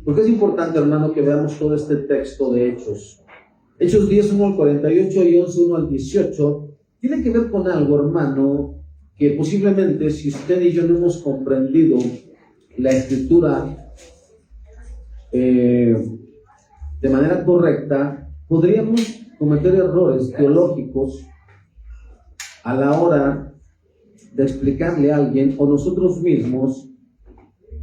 Porque es importante, hermano, que veamos todo este texto de Hechos. Hechos 10, 1 al 48 y 11, 1 al 18. Tiene que ver con algo, hermano, que posiblemente si usted y yo no hemos comprendido la Escritura de manera correcta, podríamos cometer errores teológicos a la hora de explicarle a alguien o nosotros mismos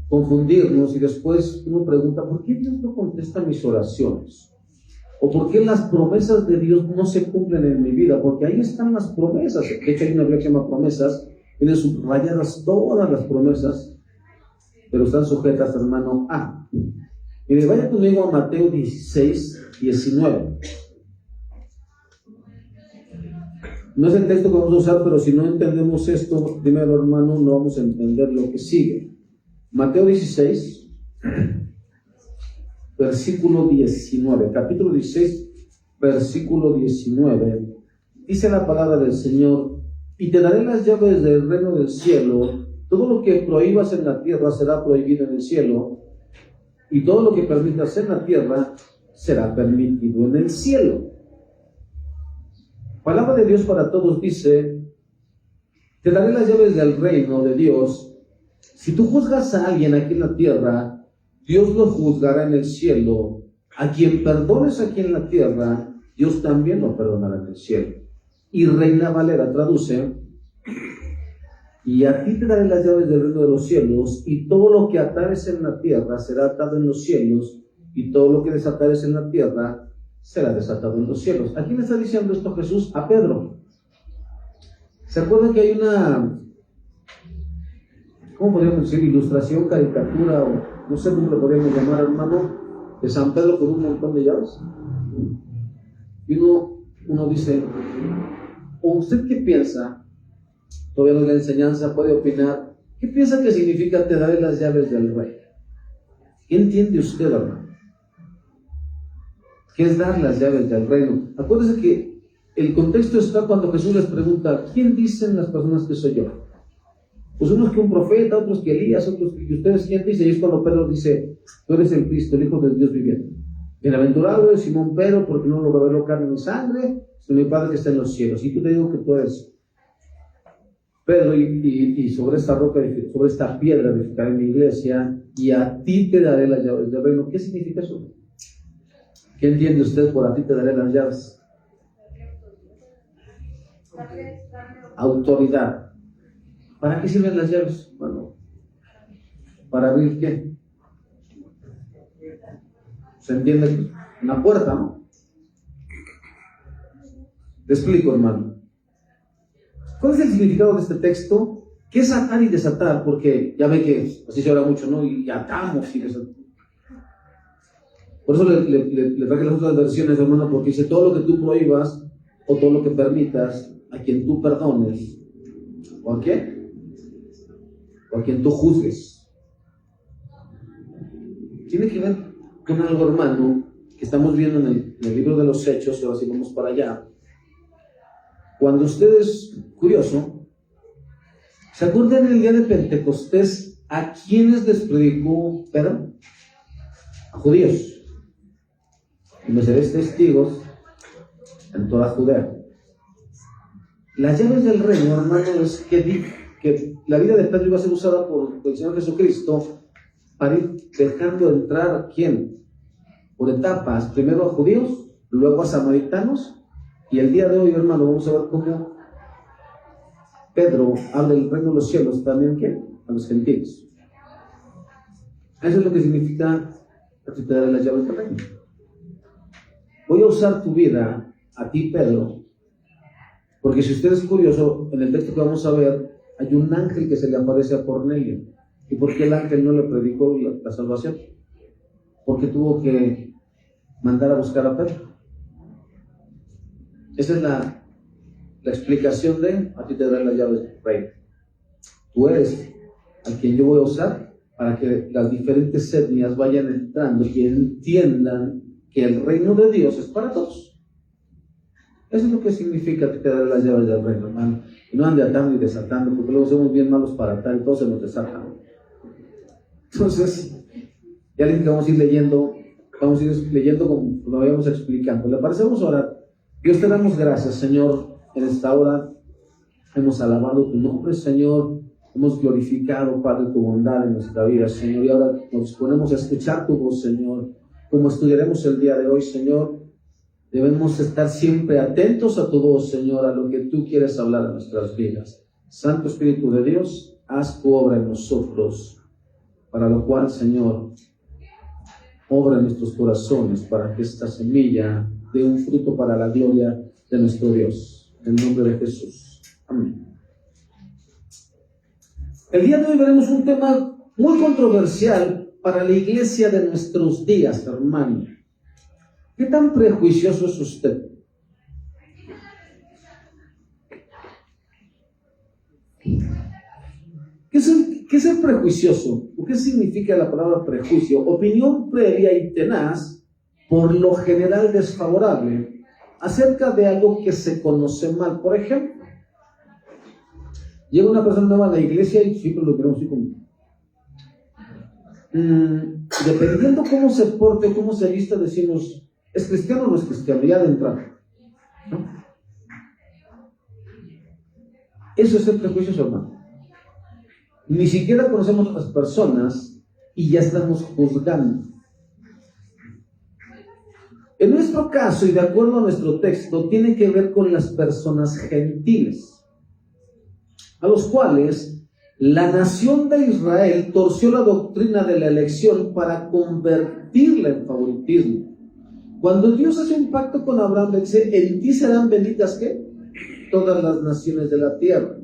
confundirnos y después uno pregunta, ¿por qué Dios no contesta mis oraciones? ¿O por qué las promesas de Dios no se cumplen en mi vida? Porque ahí están las promesas. De hecho hay una Biblia que se llama promesas, tienen subrayadas todas las promesas, pero están sujetas, hermano, a. Mire, vaya conmigo a Mateo 16, 19. No es el texto que vamos a usar, pero si no entendemos esto, primero, hermano, no vamos a entender lo que sigue. Mateo 16, versículo 19, capítulo 16, versículo 19, dice la palabra del Señor: y te daré las llaves del reino del cielo, todo lo que prohíbas en la tierra será prohibido en el cielo, y todo lo que permitas en la tierra será permitido en el cielo. Palabra de Dios para todos dice: te daré las llaves del reino de Dios. Si tú juzgas a alguien aquí en la tierra, Dios lo juzgará en el cielo. A quien perdones aquí en la tierra, Dios también lo perdonará en el cielo. Y Reina Valera traduce: y a ti te daré las llaves del reino de los cielos, y todo lo que atares en la tierra será atado en los cielos, y todo lo que desatares en la tierra será desatado en los cielos. ¿A quién está diciendo esto Jesús? A Pedro. ¿Se acuerdan que hay una, ¿cómo podríamos decir? Ilustración, caricatura, o no sé cómo le podríamos llamar, hermano, de San Pedro con un montón de llaves? Y uno dice, ¿o usted qué piensa? Todavía no es la enseñanza, puede opinar. ¿Qué piensa que significa te daré las llaves del rey? ¿Qué entiende usted, hermano? ¿Qué es dar las llaves del reino? Acuérdese que el contexto está cuando Jesús les pregunta, ¿quién dicen las personas que soy yo? Pues unos que un profeta, otros que Elías, otros que ustedes, ¿quién dice? Y es cuando Pedro dice, tú eres el Cristo, el Hijo del Dios viviente. Bienaventurado es Simón Pedro, porque no lo reveló carne ni sangre, sino mi Padre que está en los cielos. Y tú te digo que tú eres Pedro, y sobre esta roca, sobre esta piedra edificaré mi iglesia, y a ti te daré las llaves del reino. ¿Qué significa eso? ¿Qué entiende usted por a ti te daré las llaves? Autoridad. ¿Para qué sirven las llaves? Bueno, ¿para abrir qué? ¿Se entiende? Una puerta, ¿no? Te explico, hermano. ¿Cuál es el significado de este texto? ¿Qué es atar y desatar? Porque ya ve que así se habla mucho, ¿no? Y atamos y desatamos. Por eso le traje las otras versiones, hermano, porque dice todo lo que tú prohíbas o todo lo que permitas a quien tú perdones. ¿O a quién? O a quien tú juzgues. Tiene que ver con algo, hermano, que estamos viendo en el libro de los Hechos. Ahora sí vamos para allá. Cuando usted es curioso, ¿se acuerdan el día de Pentecostés a quiénes les predicó Pedro? A judíos. Y me seréis testigos en toda Judea. Las llaves del reino, hermano, es que la vida de Pedro iba a ser usada por el Señor Jesucristo para ir dejando entrar a quién, por etapas, primero a judíos, luego a samaritanos, y el día de hoy, hermano, vamos a ver cómo Pedro habla del reino de los cielos también, ¿qué? A los gentiles. Eso es lo que significa que te daré las llaves del reino. Voy a usar tu vida, a ti, Pedro, porque si usted es curioso, en el texto que vamos a ver, hay un ángel que se le aparece a Cornelio. ¿Y por qué el ángel no le predicó la salvación? Porque tuvo que mandar a buscar a Pedro. Esa es la explicación de a ti te daré las llaves del reino. Tú eres a quien yo voy a usar para que las diferentes etnias vayan entrando y entiendan que el reino de Dios es para todos. Eso es lo que significa que te daré las llaves del reino, hermano. Y no ande atando y desatando, porque luego somos bien malos para atar y todos se nos desatan. Entonces, Ya les dije que vamos a ir leyendo como lo vayamos explicando. ¿Le parece? Vamos a orar. Dios, te damos gracias, Señor, en esta hora. Hemos alabado tu nombre, Señor. Hemos glorificado, Padre, tu bondad en nuestra vida, Señor. Y ahora nos disponemos a escuchar tu voz, Señor. Como estudiaremos el día de hoy, Señor, debemos estar siempre atentos a tu voz, Señor, a lo que tú quieres hablar en nuestras vidas. Santo Espíritu de Dios, haz tu obra en nosotros, para lo cual, Señor, obra en nuestros corazones, para que esta semilla dé un fruto para la gloria de nuestro Dios. En el nombre de Jesús. Amén. El día de hoy veremos un tema muy controversial para la iglesia de nuestros días, hermano. ¿Qué tan prejuicioso es usted? ¿Qué es el prejuicioso? ¿O qué significa la palabra prejuicio? Opinión previa y tenaz, por lo general desfavorable, acerca de algo que se conoce mal. Por ejemplo, llega una persona nueva a la iglesia y siempre lo vemos así como... dependiendo cómo se porte o cómo se vista, decimos, ¿es cristiano o no es cristiano? Ya de entrada, ¿no? Eso es el prejuicio, hermano. Ni siquiera conocemos a las personas y ya estamos juzgando. En nuestro caso, y de acuerdo a nuestro texto, tiene que ver con las personas gentiles, a los cuales la nación de Israel torció la doctrina de la elección para convertirla en favoritismo. Cuando Dios hace un pacto con Abraham, le dice, en ti serán benditas, ¿qué? Todas las naciones de la tierra.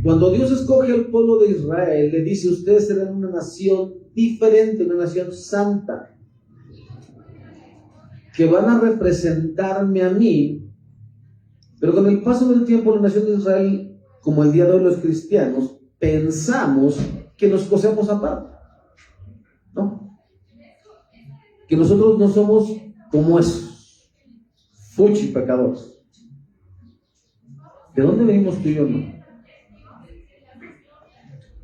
Cuando Dios escoge al pueblo de Israel, le dice, ustedes serán una nación diferente, una nación santa, que van a representarme a mí. Pero con el paso del tiempo, la nación de Israel, como el día de hoy los cristianos, pensamos que nos cosemos aparte, ¿no? Que nosotros no somos como esos fuchi pecadores. ¿De dónde venimos tú y yo, no?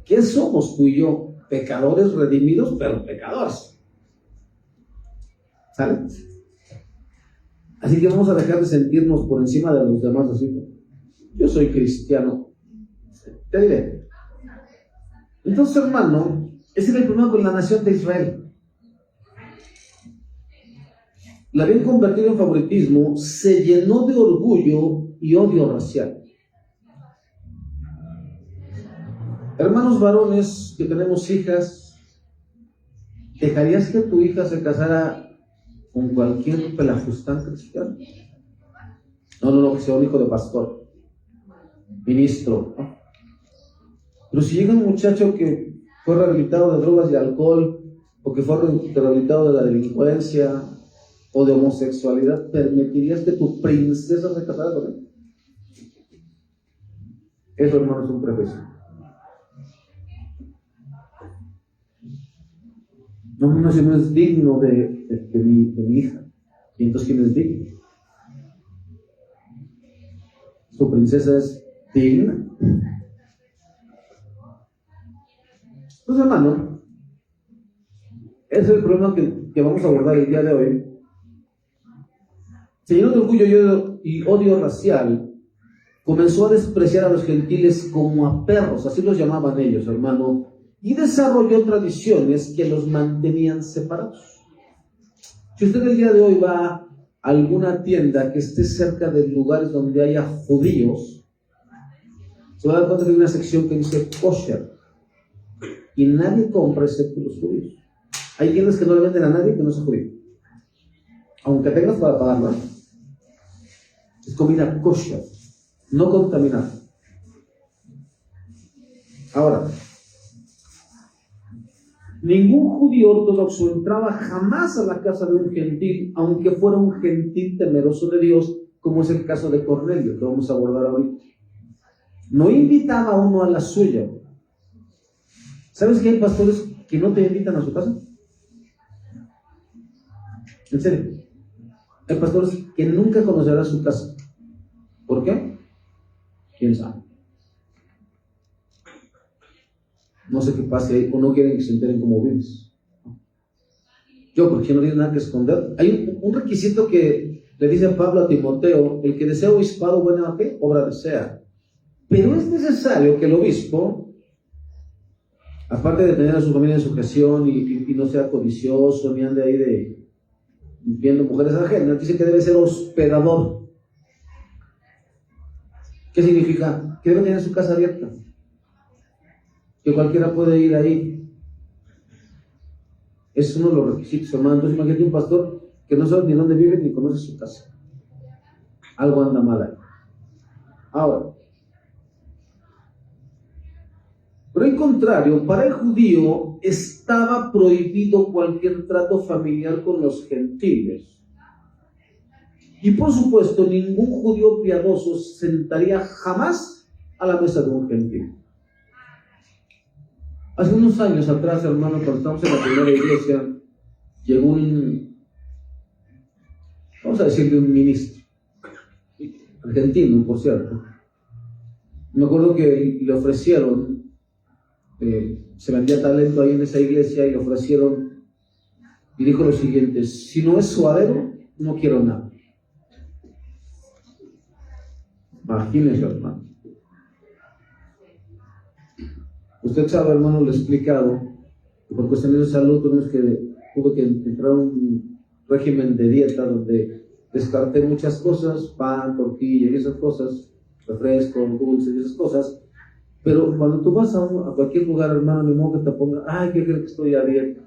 ¿Qué somos tú y yo? Pecadores redimidos, pero pecadores. ¿Sale? Así que vamos a dejar de sentirnos por encima de los demás así. Yo soy cristiano. Te diré. Entonces, hermano, ese era el problema con la nación de Israel. La habían convertido en favoritismo, se llenó de orgullo y odio racial. Hermanos varones que tenemos hijas, ¿dejarías que tu hija se casara con cualquier pelajustán cristiano? No, que sea un hijo de pastor, ministro, ¿no? Pero si llega un muchacho que fue rehabilitado de drogas y alcohol, o que fue rehabilitado de la delincuencia o de homosexualidad, ¿permitirías que tu princesa se casara con él? Eso, hermano, es un prejuicio. No, si no es digno de mi hija. ¿Y entonces quién es digno? ¿Su princesa es digna? Pues, hermano, ese es el problema que vamos a abordar el día de hoy. Se llenó de orgullo y odio racial, comenzó a despreciar a los gentiles como a perros, así los llamaban ellos, hermano, y desarrolló tradiciones que los mantenían separados. Si usted el día de hoy va a alguna tienda que esté cerca de lugares donde haya judíos, se va a dar cuenta que hay una sección que dice kosher, y nadie compra excepto los judíos. Hay tiendas que no le venden a nadie que no sea judío, aunque tengas para pagarlo. Es comida kosher, no contaminada. Ahora, ningún judío ortodoxo entraba jamás a la casa de un gentil, aunque fuera un gentil temeroso de Dios, como es el caso de Cornelio, que vamos a abordar ahorita. No invitaba a uno a la suya. ¿Sabes que hay pastores que no te invitan a su casa? En serio. Hay pastores que nunca conocerán su casa. ¿Por qué? ¿Quién sabe? No sé qué pase ahí, o no quieren que se enteren cómo vives. Yo, porque no tiene nada que esconder. Hay un requisito que le dice Pablo a Timoteo: el que desea obispado, buena obra desea. Pero es necesario que el obispo, aparte de tener a su familia en sujeción y no sea codicioso, ni ande ahí viendo mujeres ajenas, dice que debe ser hospedador. ¿Qué significa? Que debe tener su casa abierta, que cualquiera puede ir ahí. Es uno de los requisitos, hermano. Entonces imagínate un pastor que no sabe ni dónde vive ni conoce su casa. Algo anda mal ahí. Ahora, por el contrario, para el judío estaba prohibido cualquier trato familiar con los gentiles. Y por supuesto, ningún judío piadoso se sentaría jamás a la mesa de un gentil. Hace unos años atrás, hermano, cuando estábamos en la primera iglesia, llegó vamos a decirle un ministro, argentino, por cierto. Me acuerdo que le ofrecieron, se vendía talento ahí en esa iglesia, y le ofrecieron, y dijo lo siguiente: si no es suadero, no quiero nada. Imagínense, hermano. Usted sabe, hermano, le he explicado que por cuestiones de salud tuve que entrar a un régimen de dieta donde descarté muchas cosas, pan, tortilla y esas cosas, refresco, dulces y esas cosas. Pero cuando tú vas a cualquier lugar, hermano, ni modo que te ponga: ay, ¿qué crees que estoy a dieta?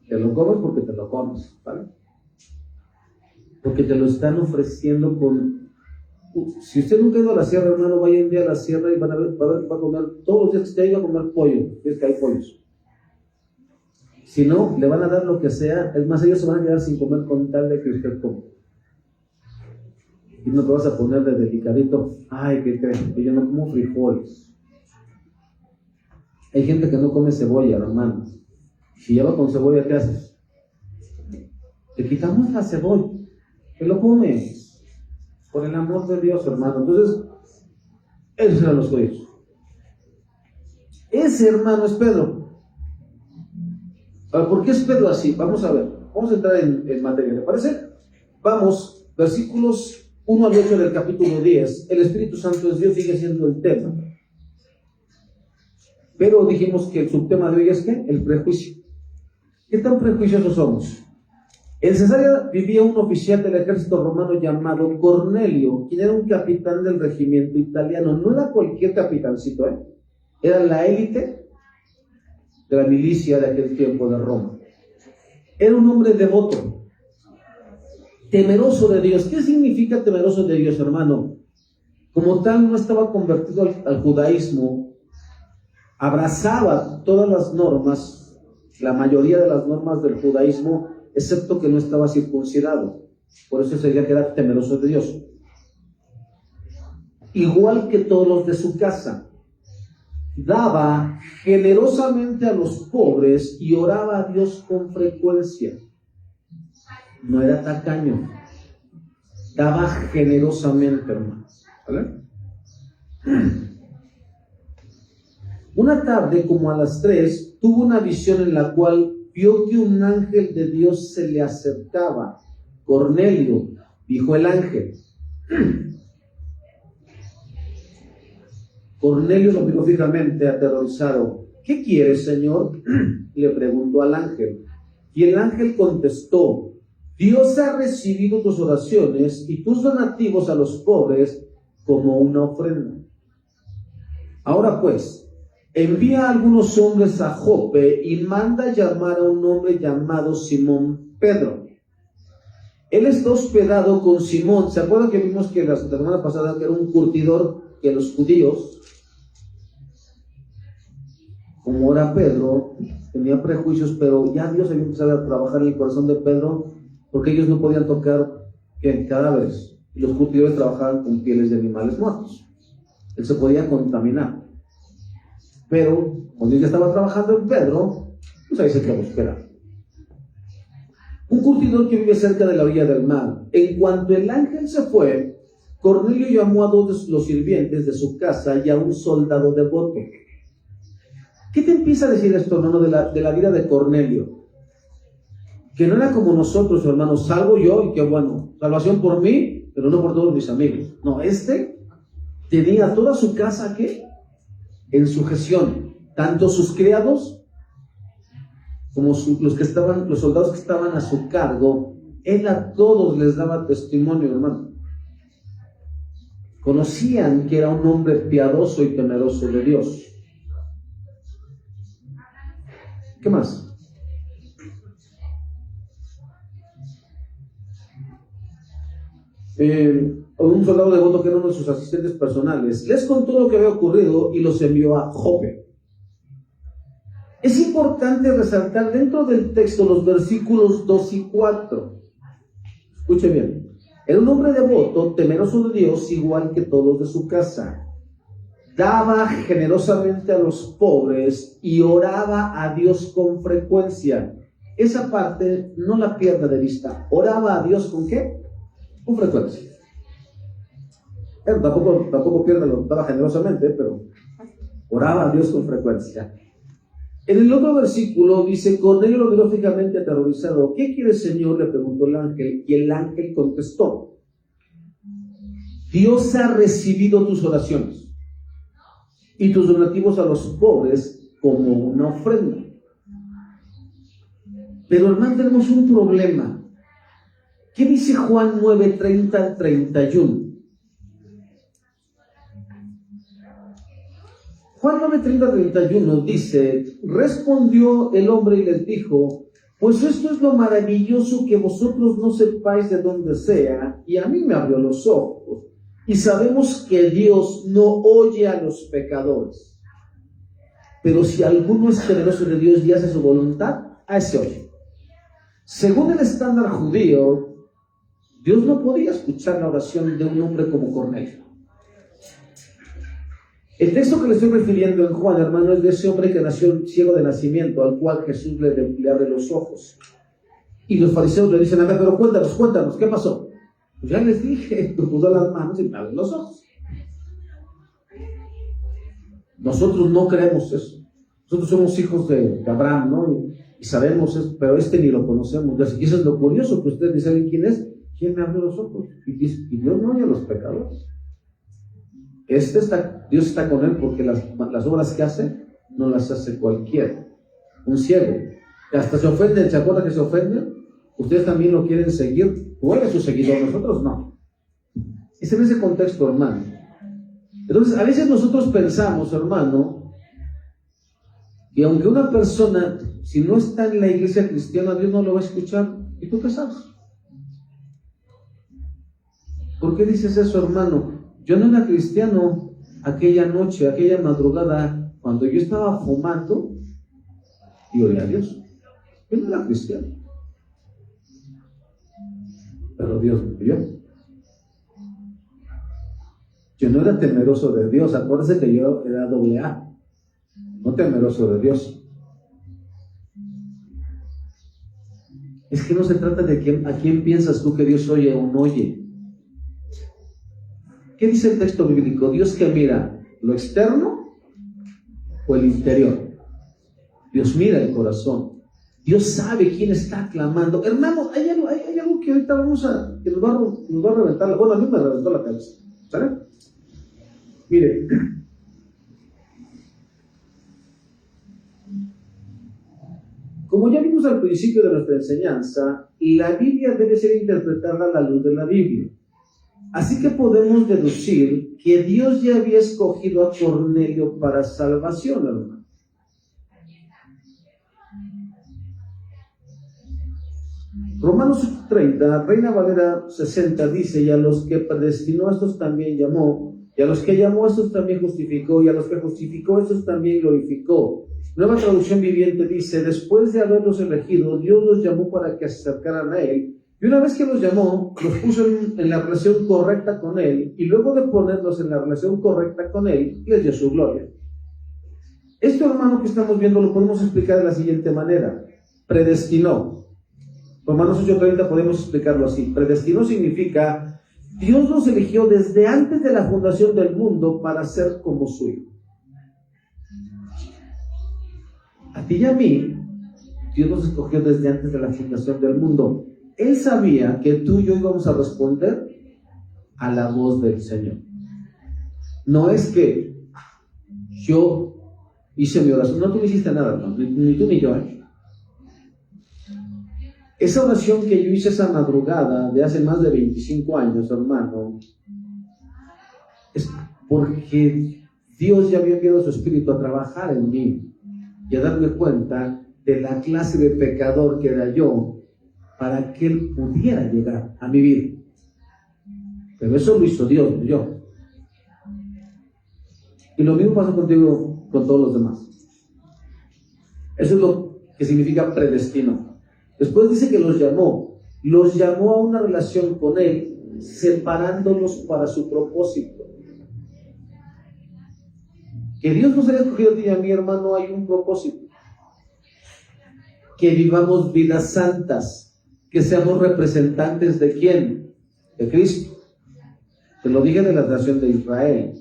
Te lo comes porque te lo comes, ¿vale? Porque te lo están ofreciendo con... Si usted nunca ha ido a la sierra, hermano, vaya un día a la sierra y va a comer, todos los días que esté ahí va a comer pollo, es que hay pollos. Si no, le van a dar lo que sea. Es más, ellos se van a quedar sin comer con tal de que usted coma. Y no te vas a poner de delicadito: ay, ¿qué crees? Que yo no como frijoles. Hay gente que no come cebolla, hermano. Si lleva con cebolla, ¿qué haces? Le quitamos la cebolla, que lo comes. Por el amor de Dios, hermano. Entonces, esos eran los judíos. Ese, hermano, es Pedro. Ahora, ¿por qué es Pedro así? Vamos a ver. Vamos a entrar en materia, ¿le parece? Vamos, versículos 1 al 8 del capítulo 10. El Espíritu Santo es Dios, sigue siendo el tema. Pero dijimos que el subtema de hoy es ¿qué? El prejuicio. ¿Qué tan prejuiciosos somos? En Cesarea vivía un oficial del ejército romano llamado Cornelio, quien era un capitán del regimiento italiano. No era cualquier capitancito, era la élite de la milicia de aquel tiempo de Roma. Era un hombre devoto, temeroso de Dios. ¿Qué significa temeroso de Dios, hermano? Como tal, no estaba convertido al judaísmo, abrazaba todas las normas, la mayoría de las normas del judaísmo, excepto que no estaba circuncidado. Por eso sería que era temeroso de Dios. Igual que todos los de su casa, daba generosamente a los pobres y oraba a Dios con frecuencia. No era tacaño, daba generosamente, hermanos. ¿Vale? Una tarde, como a las 3, tuvo una visión en la cual vio que un ángel de Dios se le acercaba. Cornelio, dijo el ángel. Cornelio lo miró fijamente, aterrorizado. ¿Qué quieres, Señor? Le preguntó al ángel. Y el ángel contestó: Dios ha recibido tus oraciones y tus donativos a los pobres como una ofrenda. Ahora pues, envía a algunos hombres a Jope y manda llamar a un hombre llamado Simón Pedro. Él está hospedado con Simón. ¿Se acuerdan que vimos que la semana pasada que era un curtidor que los judíos, como era Pedro, tenía prejuicios, pero ya Dios había empezado a trabajar en el corazón de Pedro, porque ellos no podían tocar cadáveres, y los curtidores trabajaban con pieles de animales muertos. Él se podía contaminar. Pero cuando Dios ya estaba trabajando en Pedro, pues ahí se quedó esperando. Un curtidor que vive cerca de la orilla del mar. En cuanto el ángel se fue, Cornelio llamó a 2 de los sirvientes de su casa y a un soldado devoto. ¿Qué te empieza a decir esto, hermano, de la vida de Cornelio? que no era como nosotros, hermanos, salvo yo y qué bueno, salvación por mí, pero no por todos mis amigos. No, tenía toda su casa, ¿qué? En sujeción, tanto sus criados como los soldados que estaban a su cargo. Él a todos les daba testimonio, hermano. Conocían que era un hombre piadoso y temeroso de Dios. ¿Qué más? Un soldado devoto que era uno de sus asistentes personales les contó lo que había ocurrido y los envió a Jope. Es importante resaltar dentro del texto los versículos 2 y 4. Escuche bien. Era un hombre devoto, temeroso de Dios, igual que todos de su casa. Daba generosamente a los pobres y oraba a Dios con frecuencia. Esa parte no la pierda de vista. ¿Oraba a Dios con qué? Con frecuencia. Pero tampoco pierda, lo daba generosamente, pero oraba a Dios con frecuencia. En el otro versículo dice: Cornelio lo miró fijamente aterrorizado. ¿Qué quiere, Señor?, le preguntó el ángel, y el ángel contestó: Dios ha recibido tus oraciones y tus donativos a los pobres como una ofrenda. Pero, hermano, tenemos un problema. ¿Qué dice Juan 9:30 al 31? Juan 9:30 al 31 dice: Respondió el hombre y les dijo: Pues esto es lo maravilloso, que vosotros no sepáis de dónde sea, y a mí me abrió los ojos. Y sabemos que Dios no oye a los pecadores. Pero si alguno es temeroso de Dios y hace su voluntad, a ese oye. Según el estándar judío, Dios no podía escuchar la oración de un hombre como Cornelio. El texto que le estoy refiriendo en Juan, hermano, es de ese hombre que nació ciego de nacimiento, al cual Jesús le abre los ojos. Y los fariseos le dicen: a ver, pero cuéntanos, ¿qué pasó? Pues ya les dije, tú puso las manos y me abren los ojos. Nosotros no creemos eso. Nosotros somos hijos de Abraham, ¿no? Y sabemos eso, pero ni lo conocemos. Y eso es lo curioso, que ustedes ni saben quién es. ¿Quién me abrió los ojos? Y Dios no oye a los pecadores. Dios está con él porque las obras que hace no las hace cualquiera. Un ciego, que hasta se ofenden. ¿Se acuerdan que se ofenden? Ustedes también lo quieren seguir. ¿O él es su seguidor? Nosotros no. Es en ese contexto, hermano. Entonces, a veces nosotros pensamos, hermano, que aunque una persona, si no está en la iglesia cristiana, Dios no lo va a escuchar. ¿Y tú qué sabes? ¿Por qué dices eso, hermano? Yo no era cristiano aquella noche, aquella madrugada, cuando yo estaba fumando y oré a Dios. Yo no era cristiano. Pero Dios me vio. Yo no era temeroso de Dios. Acuérdense que yo era AA, no temeroso de Dios. Es que no se trata de a quién piensas tú que Dios oye o no oye. ¿Qué dice el texto bíblico? Dios que mira lo externo o el interior. Dios mira el corazón. Dios sabe quién está clamando. Hermano, hay algo que ahorita que nos va a reventar. Bueno, a mí me reventó la cabeza. ¿Sale? Mire. Como ya vimos al principio de nuestra enseñanza, la Biblia debe ser interpretada a la luz de la Biblia. Así que podemos deducir que Dios ya había escogido a Cornelio para salvación, hermano. Romanos 8:30, Reina Valera 60 dice: y a los que predestinó, a estos también llamó, y a los que llamó, a estos también justificó, y a los que justificó, a estos también glorificó. Nueva Traducción Viviente dice: después de haberlos elegido, Dios los llamó para que se acercaran a Él. Y una vez que los llamó, los puso en la relación correcta con Él, y luego de ponerlos en la relación correcta con Él, les dio su gloria. Esto, hermano, que estamos viendo lo podemos explicar de la siguiente manera: predestinó. Romanos 8:30 podemos explicarlo así. Predestinó significa: Dios nos eligió desde antes de la fundación del mundo para ser como su Hijo. A ti y a mí, Dios nos escogió desde antes de la fundación del mundo. Él sabía que tú y yo íbamos a responder a la voz del Señor. No es que yo hice mi oración, no, tú no hiciste nada, no, ni tú ni yo. Esa oración que yo hice esa madrugada de hace más de 25 años, hermano, es porque Dios ya había enviado su Espíritu a trabajar en mí y a darme cuenta de la clase de pecador que era yo para que Él pudiera llegar a mi vida. Pero eso lo hizo Dios, no yo. Y lo mismo pasa contigo, con todos los demás. Eso es lo que significa predestino. Después dice que los llamó a una relación con Él, separándolos para su propósito. Que Dios nos haya escogido a ti y a mi hermano, hay un propósito. Que vivamos vidas santas, que seamos representantes ¿de quién? De Cristo. Te lo dije de la nación de Israel.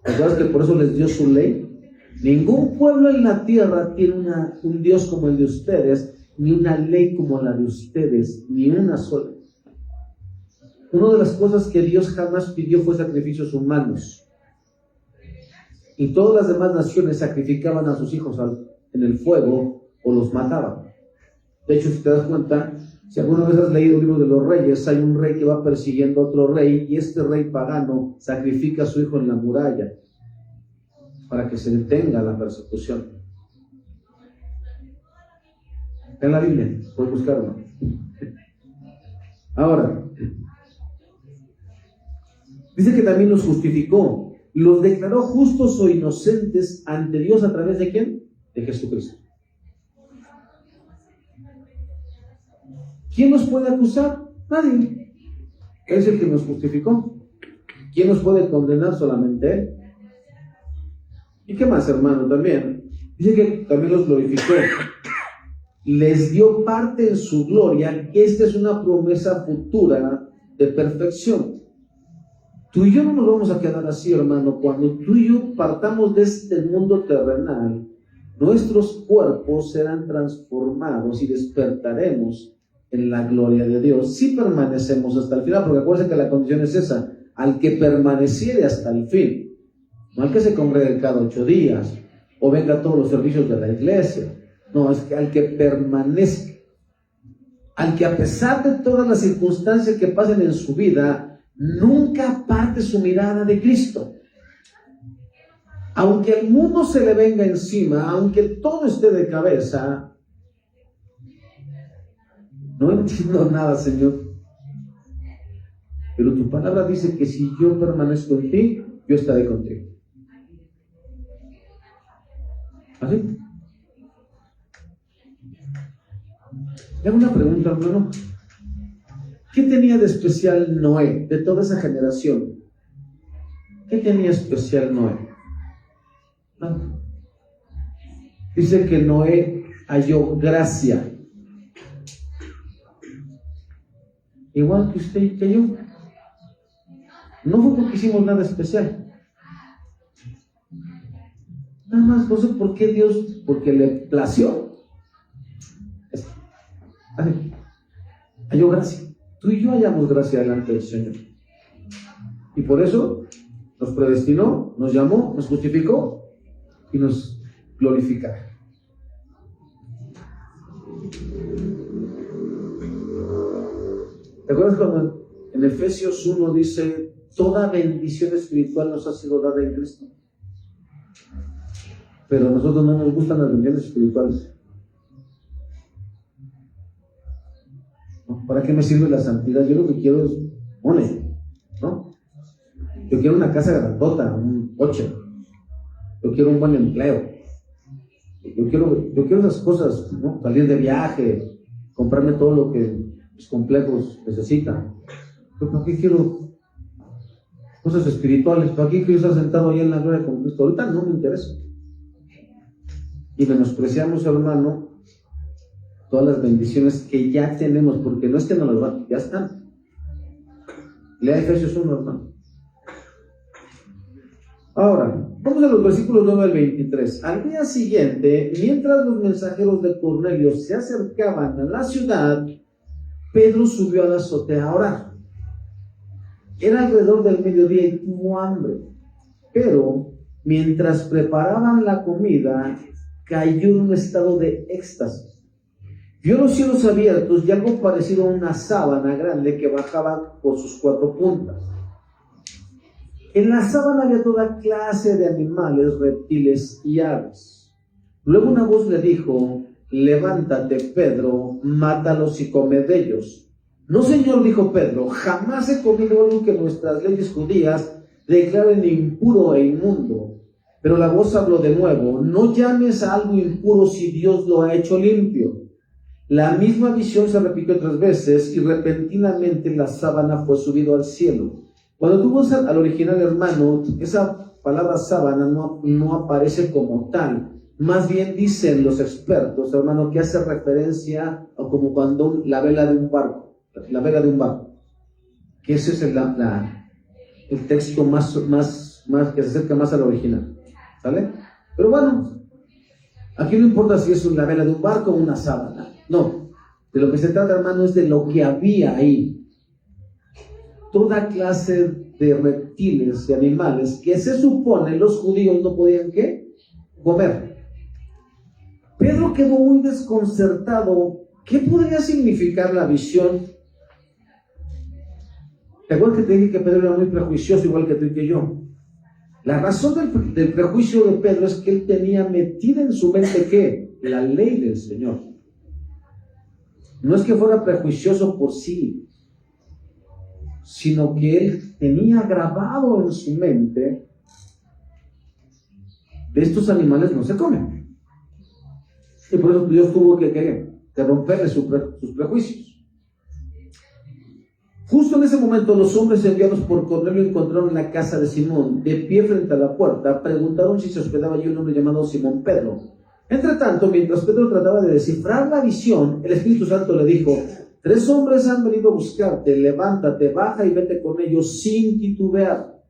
¿Sabes que por eso les dio su ley? Ningún pueblo en la tierra tiene un Dios como el de ustedes, ni una ley como la de ustedes, ni una sola. Una de las cosas que Dios jamás pidió fue sacrificios humanos. Y todas las demás naciones sacrificaban a sus hijos en el fuego o los mataban. De hecho, si te das cuenta, si alguna vez has leído el libro de los reyes, hay un rey que va persiguiendo a otro rey y este rey pagano sacrifica a su hijo en la muralla para que se detenga la persecución. Está en la Biblia, puedes buscarlo. Ahora, dice que también los justificó, los declaró justos o inocentes ante Dios a través de ¿quién? De Jesucristo. ¿Quién nos puede acusar? Nadie. Él es el que nos justificó. ¿Quién nos puede condenar? Solamente Él. ¿Y qué más, hermano? También dice que también los glorificó. Les dio parte en su gloria. Esta es una promesa futura de perfección. Tú y yo no nos vamos a quedar así, hermano. Cuando tú y yo partamos de este mundo terrenal, nuestros cuerpos serán transformados y despertaremos en la gloria de Dios. Si permanecemos hasta el final, porque acuérdense que la condición es esa: al que permaneciere hasta el fin. No al que se congregue cada 8 días o venga a todos los servicios de la iglesia. No, es que al que permanezca, al que a pesar de todas las circunstancias que pasen en su vida, nunca aparte su mirada de Cristo. Aunque el mundo se le venga encima, aunque todo esté de cabeza, no entiendo nada, Señor. Pero tu palabra dice que si yo permanezco en ti, yo estaré contigo. ¿Así? Le hago una pregunta, hermano. ¿Qué tenía de especial Noé, de toda esa generación? ¿Qué tenía especial Noé? No. Dice que Noé halló gracia. Igual que usted y que yo. No fue porque hicimos nada especial. Nada más, no sé por qué Dios, porque le plació. Halló gracia. Tú y yo hallamos gracia delante del Señor. Y por eso nos predestinó, nos llamó, nos justificó y nos glorificará. ¿Te acuerdas cuando en Efesios 1 dice: toda bendición espiritual nos ha sido dada en Cristo? Pero a nosotros no nos gustan las bendiciones espirituales. ¿No? ¿Para qué me sirve la santidad? Yo lo que quiero es money, ¿no? Yo quiero una casa grandota, un coche. Yo quiero un buen empleo. Yo quiero esas cosas, ¿no? Salir de viaje, comprarme todo lo que mis complejos necesitan. ¿Pero para qué quiero cosas espirituales? ¿Para qué quiero estar sentado ahí en la gloria con Cristo? Ahorita no me interesa. Y menospreciamos, hermano, todas las bendiciones que ya tenemos, porque no es que no las van, ya están. Lea Efesios 1, hermano. Ahora, Vamos a los versículos 9 al 23. Al día siguiente, mientras los mensajeros de Cornelio se acercaban a la ciudad, Pedro subió a la azotea a orar. Era alrededor del mediodía y tuvo hambre. Pero mientras preparaban la comida, cayó en un estado de éxtasis. Vio los cielos abiertos y algo parecido a una sábana grande que bajaba por sus 4 puntas. En la sábana había toda clase de animales, reptiles y aves. Luego una voz le dijo: levántate, Pedro, mátalos y come de ellos. No, Señor, dijo Pedro, jamás he comido algo que nuestras leyes judías declaren impuro e inmundo. Pero la voz habló de nuevo: no llames a algo impuro si Dios lo ha hecho limpio. La misma visión se repitió 3 veces y repentinamente la sábana fue subida al cielo. Cuando tú vas al original, hermano, esa palabra sábana no aparece como tal. Más bien dicen los expertos, hermano, que hace referencia a como cuando la vela de un barco, que ese es el texto más que se acerca más al original, ¿sale? Pero bueno, aquí no importa si es la vela de un barco o una sábana, no. De lo que se trata, hermano, es de lo que había ahí. Toda clase de reptiles y animales que se supone los judíos no podían, ¿qué? Comer. Pedro quedó muy desconcertado. ¿Qué podría significar la visión? ¿Te acuerdas que te dije que Pedro era muy prejuicioso, igual que tú y que yo? La razón del prejuicio de Pedro es que él tenía metida en su mente, ¿qué? La ley del Señor. No es que fuera prejuicioso por sí, sino que él tenía grabado en su mente: de estos animales no se comen. Y por eso Dios tuvo que romperle sus prejuicios. Justo en ese momento, los hombres enviados por Cornelio encontraron la casa de Simón, de pie frente a la puerta. Preguntaron si se hospedaba allí un hombre llamado Simón Pedro. Entre tanto, mientras Pedro trataba de descifrar la visión, el Espíritu Santo le dijo: 3 hombres han venido a buscarte, levántate, baja y vete con ellos sin titubear.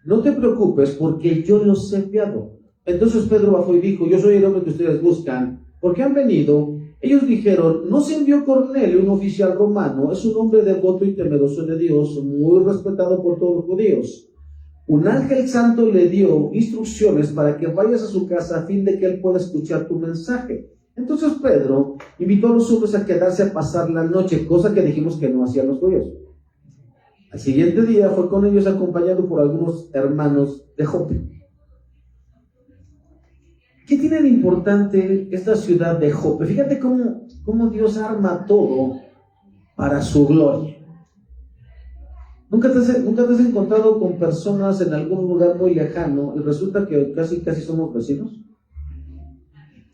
No te preocupes, porque yo los he enviado. Entonces Pedro bajó y dijo: yo soy el hombre que ustedes buscan. ¿Por qué han venido? Ellos dijeron: ¿no se envió Cornelio, un oficial romano? Es un hombre devoto y temeroso de Dios, muy respetado por todos los judíos. Un ángel santo le dio instrucciones para que vayas a su casa a fin de que él pueda escuchar tu mensaje. Entonces Pedro invitó a los hombres a quedarse a pasar la noche, cosa que dijimos que no hacían los judíos. Al siguiente día fue con ellos acompañado por algunos hermanos de Jope. ¿Qué tiene de importante esta ciudad de Jope? Fíjate cómo Dios arma todo para su gloria. ¿Nunca te has encontrado con personas en algún lugar muy lejano y resulta que casi somos vecinos?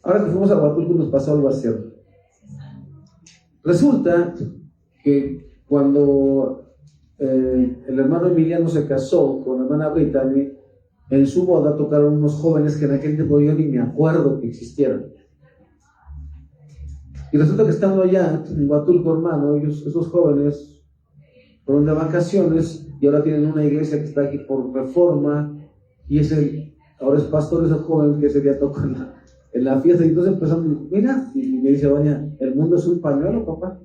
Ahora que fuimos a Huatulco nos pasó algo así. Resulta que cuando el hermano Emiliano se casó con la hermana Brittany, en su boda tocaron unos jóvenes que en aquel tiempo yo ni me acuerdo que existieran. Y resulta que estando allá en Huatulco, hermano, esos jóvenes fueron de vacaciones y ahora tienen una iglesia que está aquí por Reforma, y ahora es pastor ese joven que ese día tocó en la fiesta. Y entonces empezamos, mira, y me dice: Doña, el mundo es un pañuelo, papá.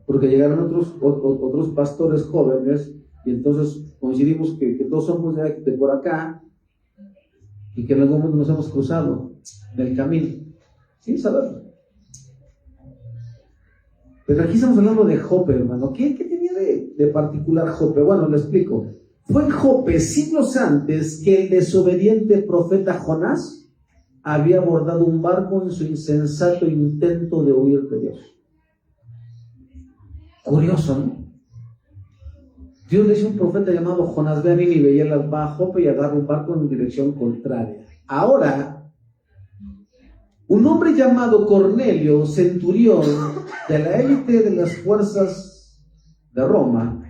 Porque llegaron otros pastores jóvenes y entonces coincidimos que todos somos de por acá y que en algún momento nos hemos cruzado en el camino, sin saberlo. Pero aquí estamos hablando de Jope, hermano. ¿Qué tenía de particular Jope? Bueno, lo explico. Fue en Jope, siglos antes, que el desobediente profeta Jonás había abordado un barco en su insensato intento de huir de Dios. Curioso, ¿no? Dios le dice a un profeta llamado Jonás: ve a Nínive, y él va a Jope y agarra un barco en dirección contraria. Ahora, un hombre llamado Cornelio, centurión de la élite de las fuerzas de Roma,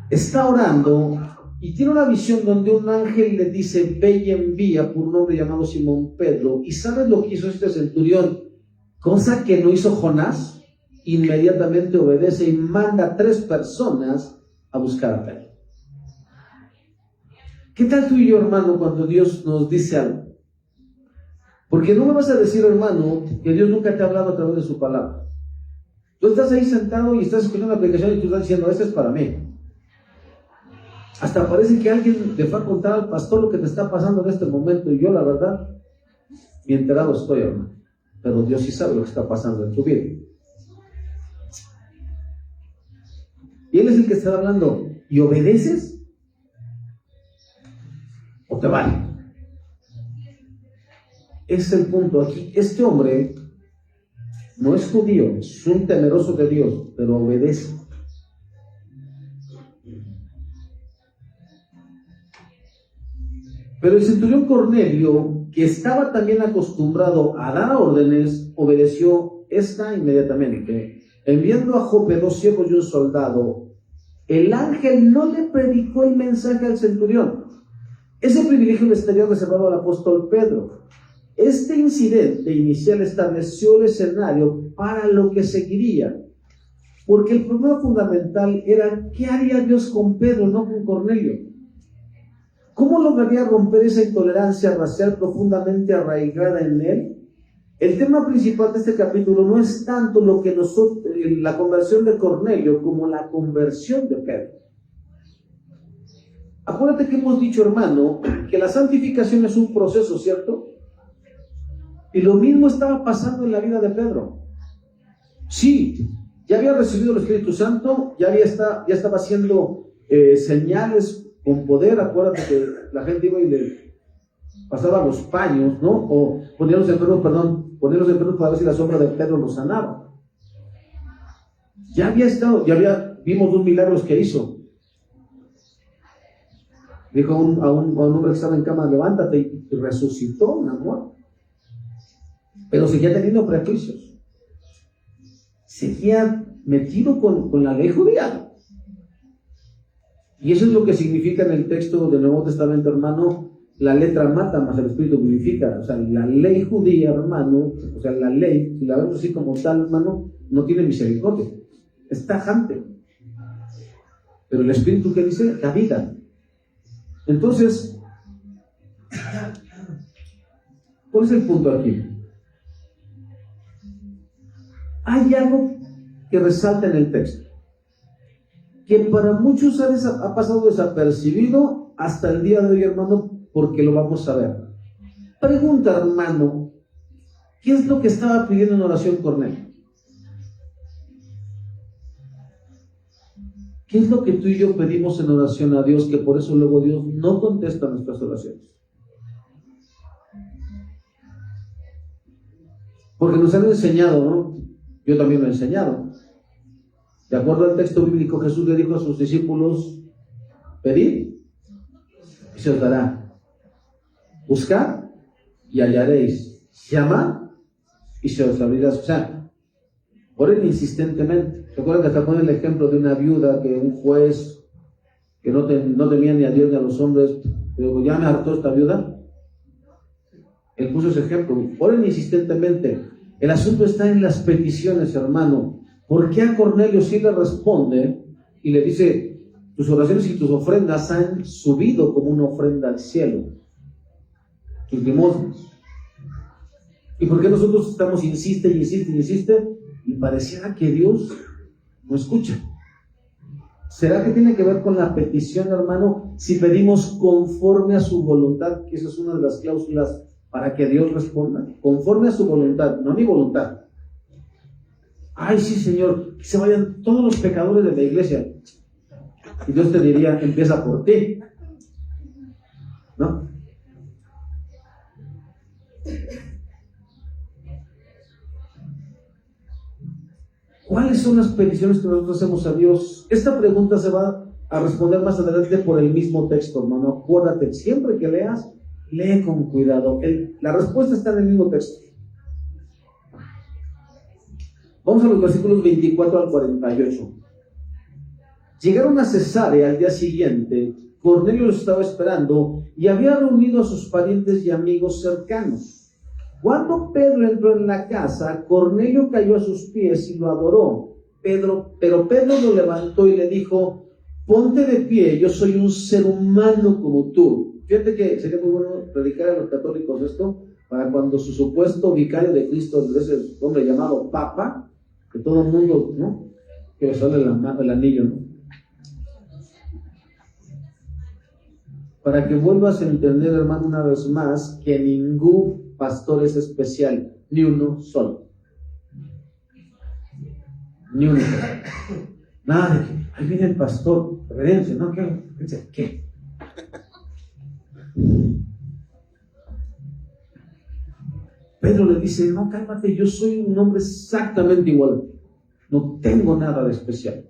está orando y tiene una visión donde un ángel le dice: ve y envía por un hombre llamado Simón Pedro. ¿Y sabes lo que hizo este centurión? Cosa que no hizo Jonás. Inmediatamente obedece y manda a 3 personas a buscar a Pedro. ¿Qué tal tú y yo, hermano, cuando Dios nos dice algo? Porque no me vas a decir, hermano, que Dios nunca te ha hablado a través de su palabra. Tú estás ahí sentado y estás escuchando una predicación y tú estás diciendo, esto es para mí. Hasta parece que alguien le va a contar al pastor lo que te está pasando en este momento, y yo, la verdad, ni enterado estoy, hermano. Pero Dios sí sabe lo que está pasando en tu vida. Y Él es el que está hablando. ¿Y obedeces? ¿O te vale? Ese es el punto aquí. Este hombre no es judío, es un temeroso de Dios, pero obedece. Pero el centurión Cornelio, que estaba también acostumbrado a dar órdenes, obedeció esta inmediatamente. Enviando a Jope 2 siervos y un soldado, el ángel no le predicó el mensaje al centurión. Ese privilegio le estaría reservado al apóstol Pedro. Este incidente inicial estableció el escenario para lo que seguiría, porque el problema fundamental era ¿qué haría Dios con Pedro, no con Cornelio? ¿Cómo lograría romper esa intolerancia racial profundamente arraigada en él? El tema principal de este capítulo no es tanto lo que la conversión de Cornelio como la conversión de Pedro. Acuérdate que hemos dicho, hermano, que la santificación es un proceso, ¿cierto? Y lo mismo estaba pasando en la vida de Pedro. Sí, ya había recibido el Espíritu Santo, ya estaba haciendo señales con poder. Acuérdate que la gente iba y le pasaba los paños, ¿no? O ponía los enfermos para ver si la sombra de Pedro los sanaba. Vimos 2 milagros que hizo. Dijo a un hombre que estaba en cama, levántate, y resucitó un amor. Pero seguía teniendo prejuicios. Seguía metido con la ley judía. Y eso es lo que significa en el texto del Nuevo Testamento, hermano, la letra mata, más el Espíritu vivifica. O sea, la ley judía, hermano, o sea, la ley, si la vemos así como tal, hermano, no tiene misericordia. Es tajante. Pero el Espíritu, ¿qué dice? Da vida. Entonces, ¿cuál es el punto aquí? Hay algo que resalta en el texto, que para muchos ha pasado desapercibido hasta el día de hoy, hermano, porque lo vamos a ver. Pregunta, hermano, ¿qué es lo que estaba pidiendo en oración Cornelio? ¿Qué es lo que tú y yo pedimos en oración a Dios, que por eso luego Dios no contesta nuestras oraciones? Porque nos han enseñado, ¿no? Yo también lo he enseñado. De acuerdo al texto bíblico, Jesús le dijo a sus discípulos: pedid y se os dará, buscad y hallaréis, llamad y se os abrirá. O sea, oren insistentemente. ¿Recuerdan que hasta ponen el ejemplo de una viuda que un juez que no temía ni a Dios ni a los hombres, pero ya me hartó esta viuda? Él puso ese ejemplo. Oren insistentemente. El asunto está en las peticiones, hermano. ¿Por qué a Cornelio sí le responde y le dice: tus oraciones y tus ofrendas han subido como una ofrenda al cielo, tus limosnas? ¿Y por qué nosotros estamos insiste y pareciera que Dios no escucha? ¿Será que tiene que ver con la petición, hermano? Si pedimos conforme a su voluntad, que esa es una de las cláusulas para que Dios responda, conforme a su voluntad, no a mi voluntad. Ay, sí, Señor, que se vayan todos los pecadores de la iglesia. Y Dios te diría: empieza por ti, ¿no? ¿Cuáles son las peticiones que nosotros hacemos a Dios? Esta pregunta se va a responder más adelante por el mismo texto, hermano. Acuérdate, siempre que leas, lee con cuidado. La respuesta está en el mismo texto. Vamos a los versículos 24 al 48. Llegaron a Cesarea al día siguiente. Cornelio los estaba esperando y había reunido a sus parientes y amigos cercanos. Cuando Pedro entró en la casa, Cornelio cayó a sus pies y lo adoró. Pero Pedro lo levantó y le dijo: ponte de pie, yo soy un ser humano como tú. Fíjate que sería muy bueno predicar a los católicos esto, para cuando su supuesto vicario de Cristo, de ese hombre llamado Papa, que todo el mundo, ¿no?, que le sale el anillo, ¿no?, para que vuelvas a entender, hermano, una vez más, que ningún pastor es especial, ni uno solo. Ni uno solo. Nada de que, ahí viene el pastor, reverencia, ¿no? ¿Qué? Pedro le dice, no, cálmate, yo soy un hombre exactamente igual. No tengo nada de especial.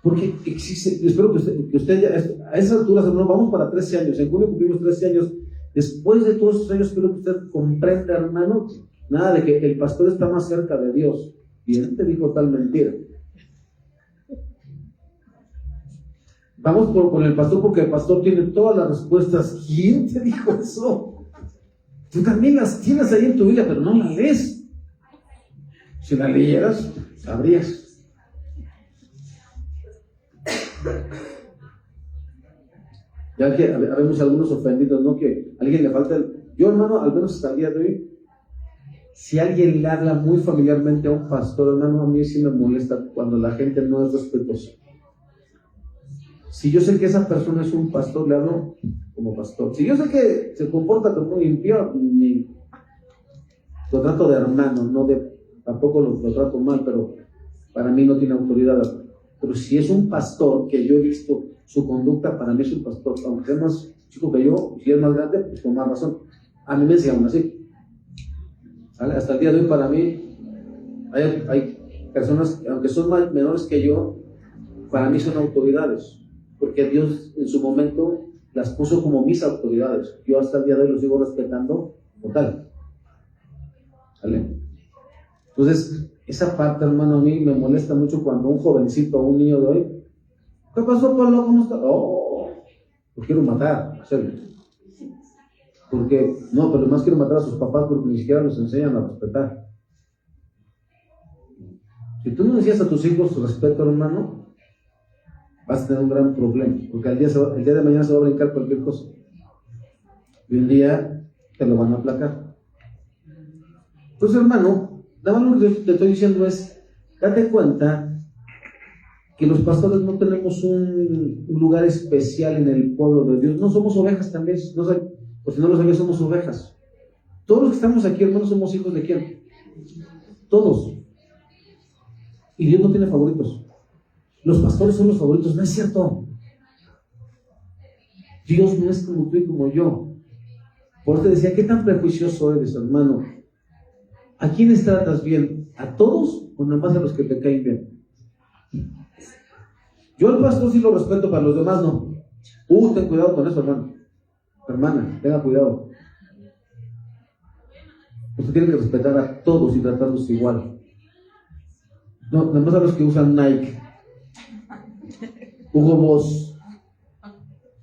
Porque existe, espero que usted ya, a esas alturas, hermano, vamos para 13 años. En junio cumplimos 13 años. Después de todos esos años, espero que usted comprenda, hermano, nada de que el pastor está más cerca de Dios. Y él te dijo tal mentira. Vamos con el pastor porque el pastor tiene todas las respuestas. ¿Quién te dijo eso? Tú también las tienes ahí en tu Biblia, pero no las lees. Si la leyeras, sabrías. Ya que habemos algunos ofendidos, ¿no? Que a alguien le falta yo, hermano, al menos hasta el día de hoy, si alguien le habla muy familiarmente a un pastor, hermano, a mí sí me molesta cuando la gente no es respetuosa. Si yo sé que esa persona es un pastor, le hablo como pastor. Si yo sé que se comporta como un impío, lo trato de hermano, tampoco lo trato mal, pero para mí no tiene autoridad. Pero si es un pastor que yo he visto su conducta, para mí es un pastor, aunque sea más chico que yo, si es más grande, pues con más razón. A mí me enseñaron así. ¿Vale? Hasta el día de hoy, para mí, hay personas, aunque son menores que yo, para mí son autoridades, porque Dios en su momento las puso como mis autoridades. Yo hasta el día de hoy los sigo respetando como tal. ¿Vale? Entonces, esa parte, hermano, a mí me molesta mucho cuando un jovencito o un niño de hoy, ¿qué pasó, Pablo? ¿Cómo está? Oh, lo quiero matar, hacerlo. Porque, no, pero más quiero matar a sus papás porque ni siquiera los enseñan a respetar. Si tú no decías a tus hijos respeto, hermano, vas a tener un gran problema, porque el día de mañana se va a brincar cualquier cosa. Y un día te lo van a aplacar. Entonces, hermano, nada más lo que te estoy diciendo es, date cuenta que los pastores no tenemos un lugar especial en el pueblo de Dios. No somos ovejas también, o si no lo sabías, somos ovejas. Todos los que estamos aquí, hermanos, somos hijos de ¿quién? Todos. Y Dios no tiene favoritos. Los pastores son los favoritos, no es cierto. Dios no es como tú y como yo. Por eso te decía, ¿qué tan prejuicioso eres, hermano? ¿A quiénes tratas bien? ¿A todos o nomás a los que te caen bien? Yo al pastor sí lo respeto, para los demás no. Ten cuidado con eso, hermano. Hermana, tenga cuidado. Usted tiene que respetar a todos y tratarlos igual. No, nada más a los que usan Nike, Hugo Boss,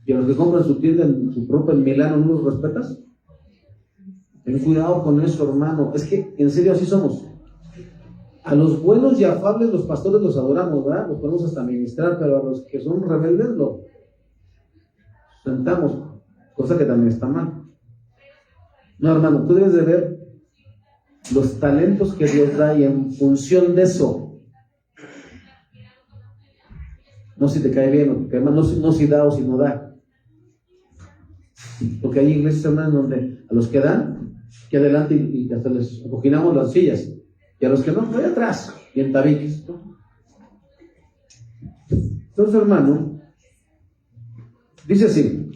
y a los que compran su tienda, su ropa en Milano, ¿no los respetas? Ten cuidado con eso, hermano. Es que, en serio, así somos. A los buenos y afables los pastores los adoramos, ¿verdad? Los podemos hasta ministrar, pero a los que son rebeldes los sentamos, cosa que también está mal. No, hermano, tú debes de ver los talentos que Dios da y en función de eso, no si te cae bien o te cae mal, no si da o si no da. Porque hay iglesias, hermanos, donde a los que dan, que adelante y hasta les acoginamos las sillas. Y a los que no, voy atrás, y en tabiques. Entonces, hermano, dice así: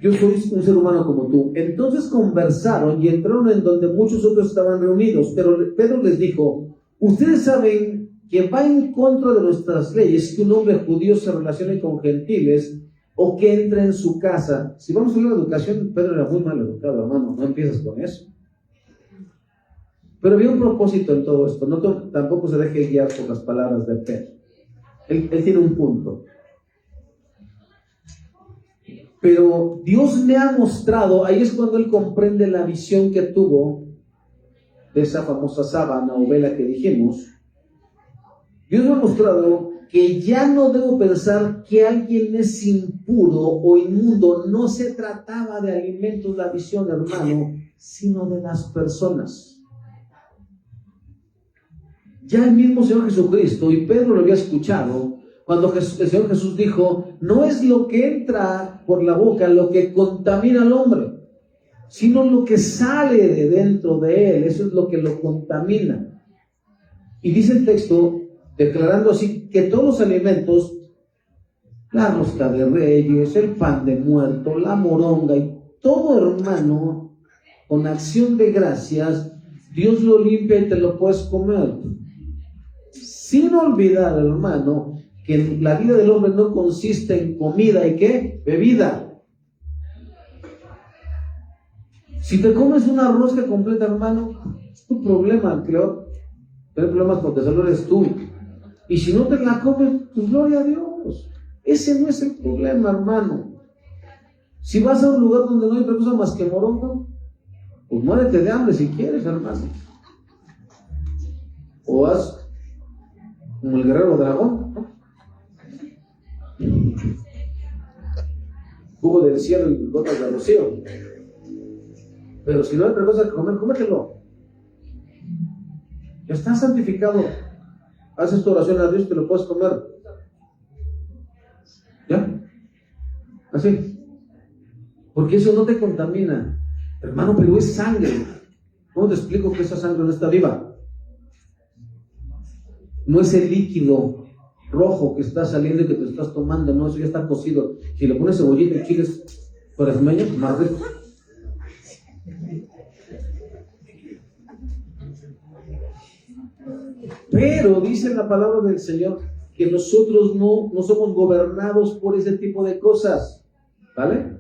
yo soy un ser humano como tú. Entonces conversaron y entraron en donde muchos otros estaban reunidos. Pero Pedro les dijo: ustedes saben que va en contra de nuestras leyes que un hombre judío se relacione con gentiles o que entre en su casa. Si vamos a ver la educación, Pedro era muy mal educado, hermano. No empiezas con eso. Pero había un propósito en todo esto. Tampoco se deje guiar por las palabras de Pedro. Él tiene un punto. Pero Dios me ha mostrado, ahí es cuando él comprende la visión que tuvo de esa famosa sábana o vela que dijimos. Dios me ha mostrado que ya no debo pensar que alguien es impuro o inmundo. No se trataba de alimentos, la visión, hermano, sino de las personas. Ya el mismo Señor Jesucristo, y Pedro lo había escuchado, cuando el Señor Jesús dijo, no es lo que entra por la boca lo que contamina al hombre, sino lo que sale de dentro de él. Eso es lo que lo contamina. Y dice el texto, declarando así, que todos los alimentos, la rosca de reyes, el pan de muerto, la moronga y todo, hermano, con acción de gracias, Dios lo limpia y te lo puedes comer. Sin olvidar, hermano, que la vida del hombre no consiste en comida y ¿qué? Bebida. Si te comes una rosca completa, hermano, es tu problema, creo. Tener problemas porque solo eres tú. Y si no te la comes, pues gloria a Dios. Ese no es el problema, hermano. Si vas a un lugar donde no hay otra cosa más que moronga, pues muérete de hambre si quieres, hermano. O haz como el guerrero dragón, ¿no? Jugo del cielo y gotas de rocío. Pero si no hay otra cosa que comer, cómetelo. Ya está santificado. Haces tu oración a Dios, te lo puedes comer. ¿Ya? Así. Porque eso no te contamina. Hermano, pero es sangre. ¿Cómo te explico que esa sangre no está viva? No es el líquido rojo que está saliendo y que te estás tomando. No, eso ya está cocido. Si le pones cebollita y chiles cuaresmeños, más rico. Pero dice la palabra del Señor que nosotros no somos gobernados por ese tipo de cosas, ¿vale?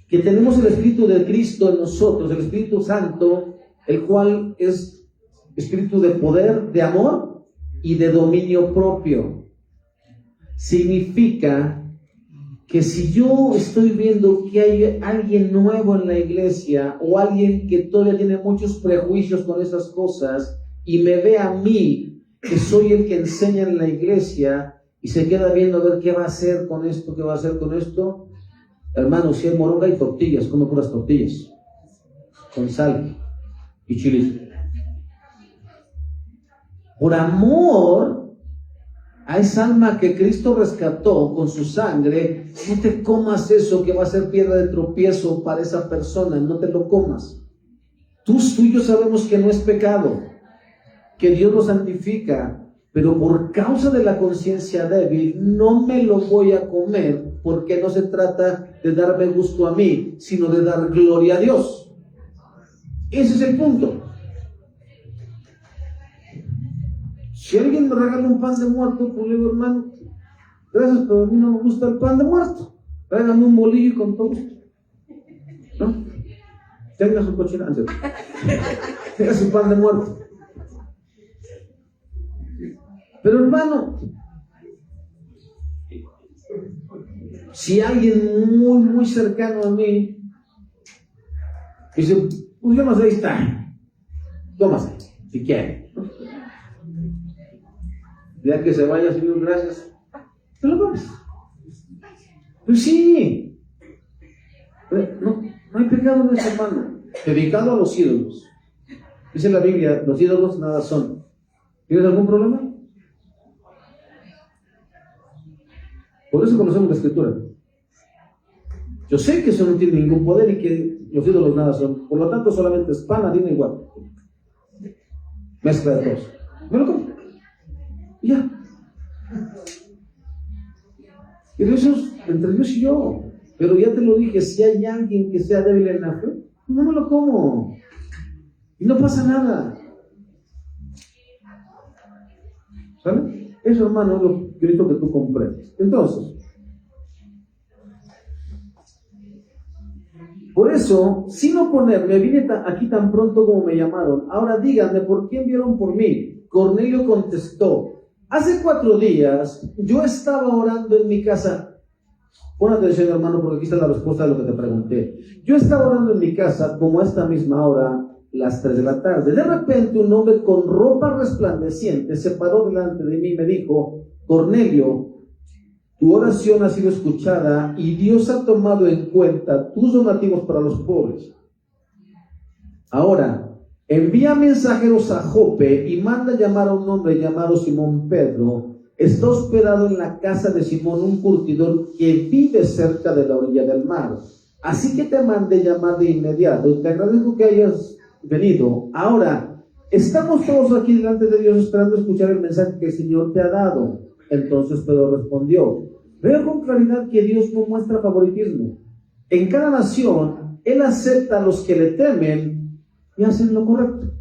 Que tenemos el Espíritu de Cristo en nosotros, el Espíritu Santo, el cual es espíritu de poder, de amor y de dominio propio. Significa que si yo estoy viendo que hay alguien nuevo en la iglesia o alguien que todavía tiene muchos prejuicios con esas cosas, y me ve a mí, que soy el que enseña en la iglesia, y se queda viendo a ver qué va a hacer con esto, qué va a hacer con esto, hermano, si hay moronga y tortillas, come puras tortillas, con sal y chiles. Por amor a esa alma que Cristo rescató con su sangre, no te comas eso que va a ser piedra de tropiezo para esa persona, no te lo comas. Tú y yo sabemos que no es pecado, que Dios lo santifica, pero por causa de la conciencia débil no me lo voy a comer, porque no se trata de darme gusto a mí, sino de dar gloria a Dios. Ese es el punto. Si alguien me regala un pan de muerto, pues le digo, hermano, gracias, pero a mí no me gusta el pan de muerto. Tráigame un bolillo con todo gusto, ¿no? Tenga su cochina, tenga su pan de muerto. Pero hermano, si alguien muy cercano a mí dice, pues yo no sé, ahí está, tómase, si quiere, ¿no? Ya que se vaya, Señor, gracias, te lo comes. Pues sí, no hay pecado en eso, hermano. Dedicado a los ídolos. Dice la Biblia, los ídolos nada son. ¿Tienes algún problema? Por eso conocemos la Escritura. Yo sé que eso no tiene ningún poder y que los ídolos nada son. Por lo tanto, solamente es pan, harina y huevo. Mezcla de todos. Me lo como. Y ya. Y de eso es entre Dios y yo. Pero ya te lo dije, si hay alguien que sea débil en la fe, no me lo como. Y no pasa nada. ¿Sabes? Eso, hermano, es lo que necesito que tú comprendas. Entonces, por eso, sin oponerme, vine aquí tan pronto como me llamaron. Ahora díganme, ¿por qué enviaron por mí? Cornelio contestó, hace 4 días yo estaba orando en mi casa. Pon atención, hermano, porque aquí está la respuesta de lo que te pregunté. Yo estaba orando en mi casa, como a esta misma hora, las 3 de la tarde. De repente un hombre con ropa resplandeciente se paró delante de mí y me dijo: Cornelio, tu oración ha sido escuchada y Dios ha tomado en cuenta tus donativos para los pobres. Ahora, envía mensajeros a Jope y manda llamar a un hombre llamado Simón Pedro. Está hospedado en la casa de Simón, un curtidor que vive cerca de la orilla del mar. Así que te mandé llamar de inmediato y te agradezco que hayas venido. Ahora, estamos todos aquí delante de Dios esperando escuchar el mensaje que el Señor te ha dado. Entonces Pedro respondió: veo con claridad que Dios no muestra favoritismo. En cada nación, Él acepta a los que le temen y hacen lo correcto.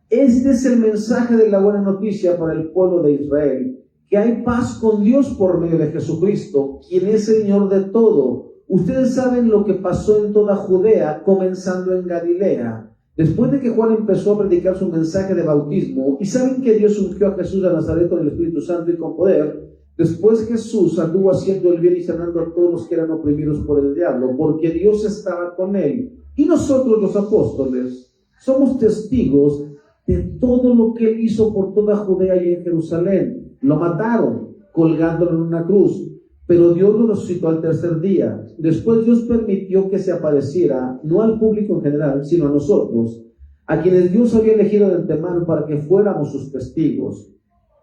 Este es el mensaje de la buena noticia para el pueblo de Israel, que hay paz con Dios por medio de Jesucristo, quien es Señor de todo. Ustedes saben lo que pasó en toda Judea, comenzando en Galilea, después de que Juan empezó a predicar su mensaje de bautismo, y saben que Dios ungió a Jesús de Nazaret con el Espíritu Santo y con poder. Después Jesús anduvo haciendo el bien y sanando a todos los que eran oprimidos por el diablo, porque Dios estaba con él. Y nosotros, los apóstoles, somos testigos de todo lo que él hizo por toda Judea y en Jerusalén. Lo mataron colgándolo en una cruz, pero Dios lo resucitó al tercer día. Después Dios permitió que se apareciera, no al público en general, sino a nosotros, a quienes Dios había elegido de antemano para que fuéramos sus testigos.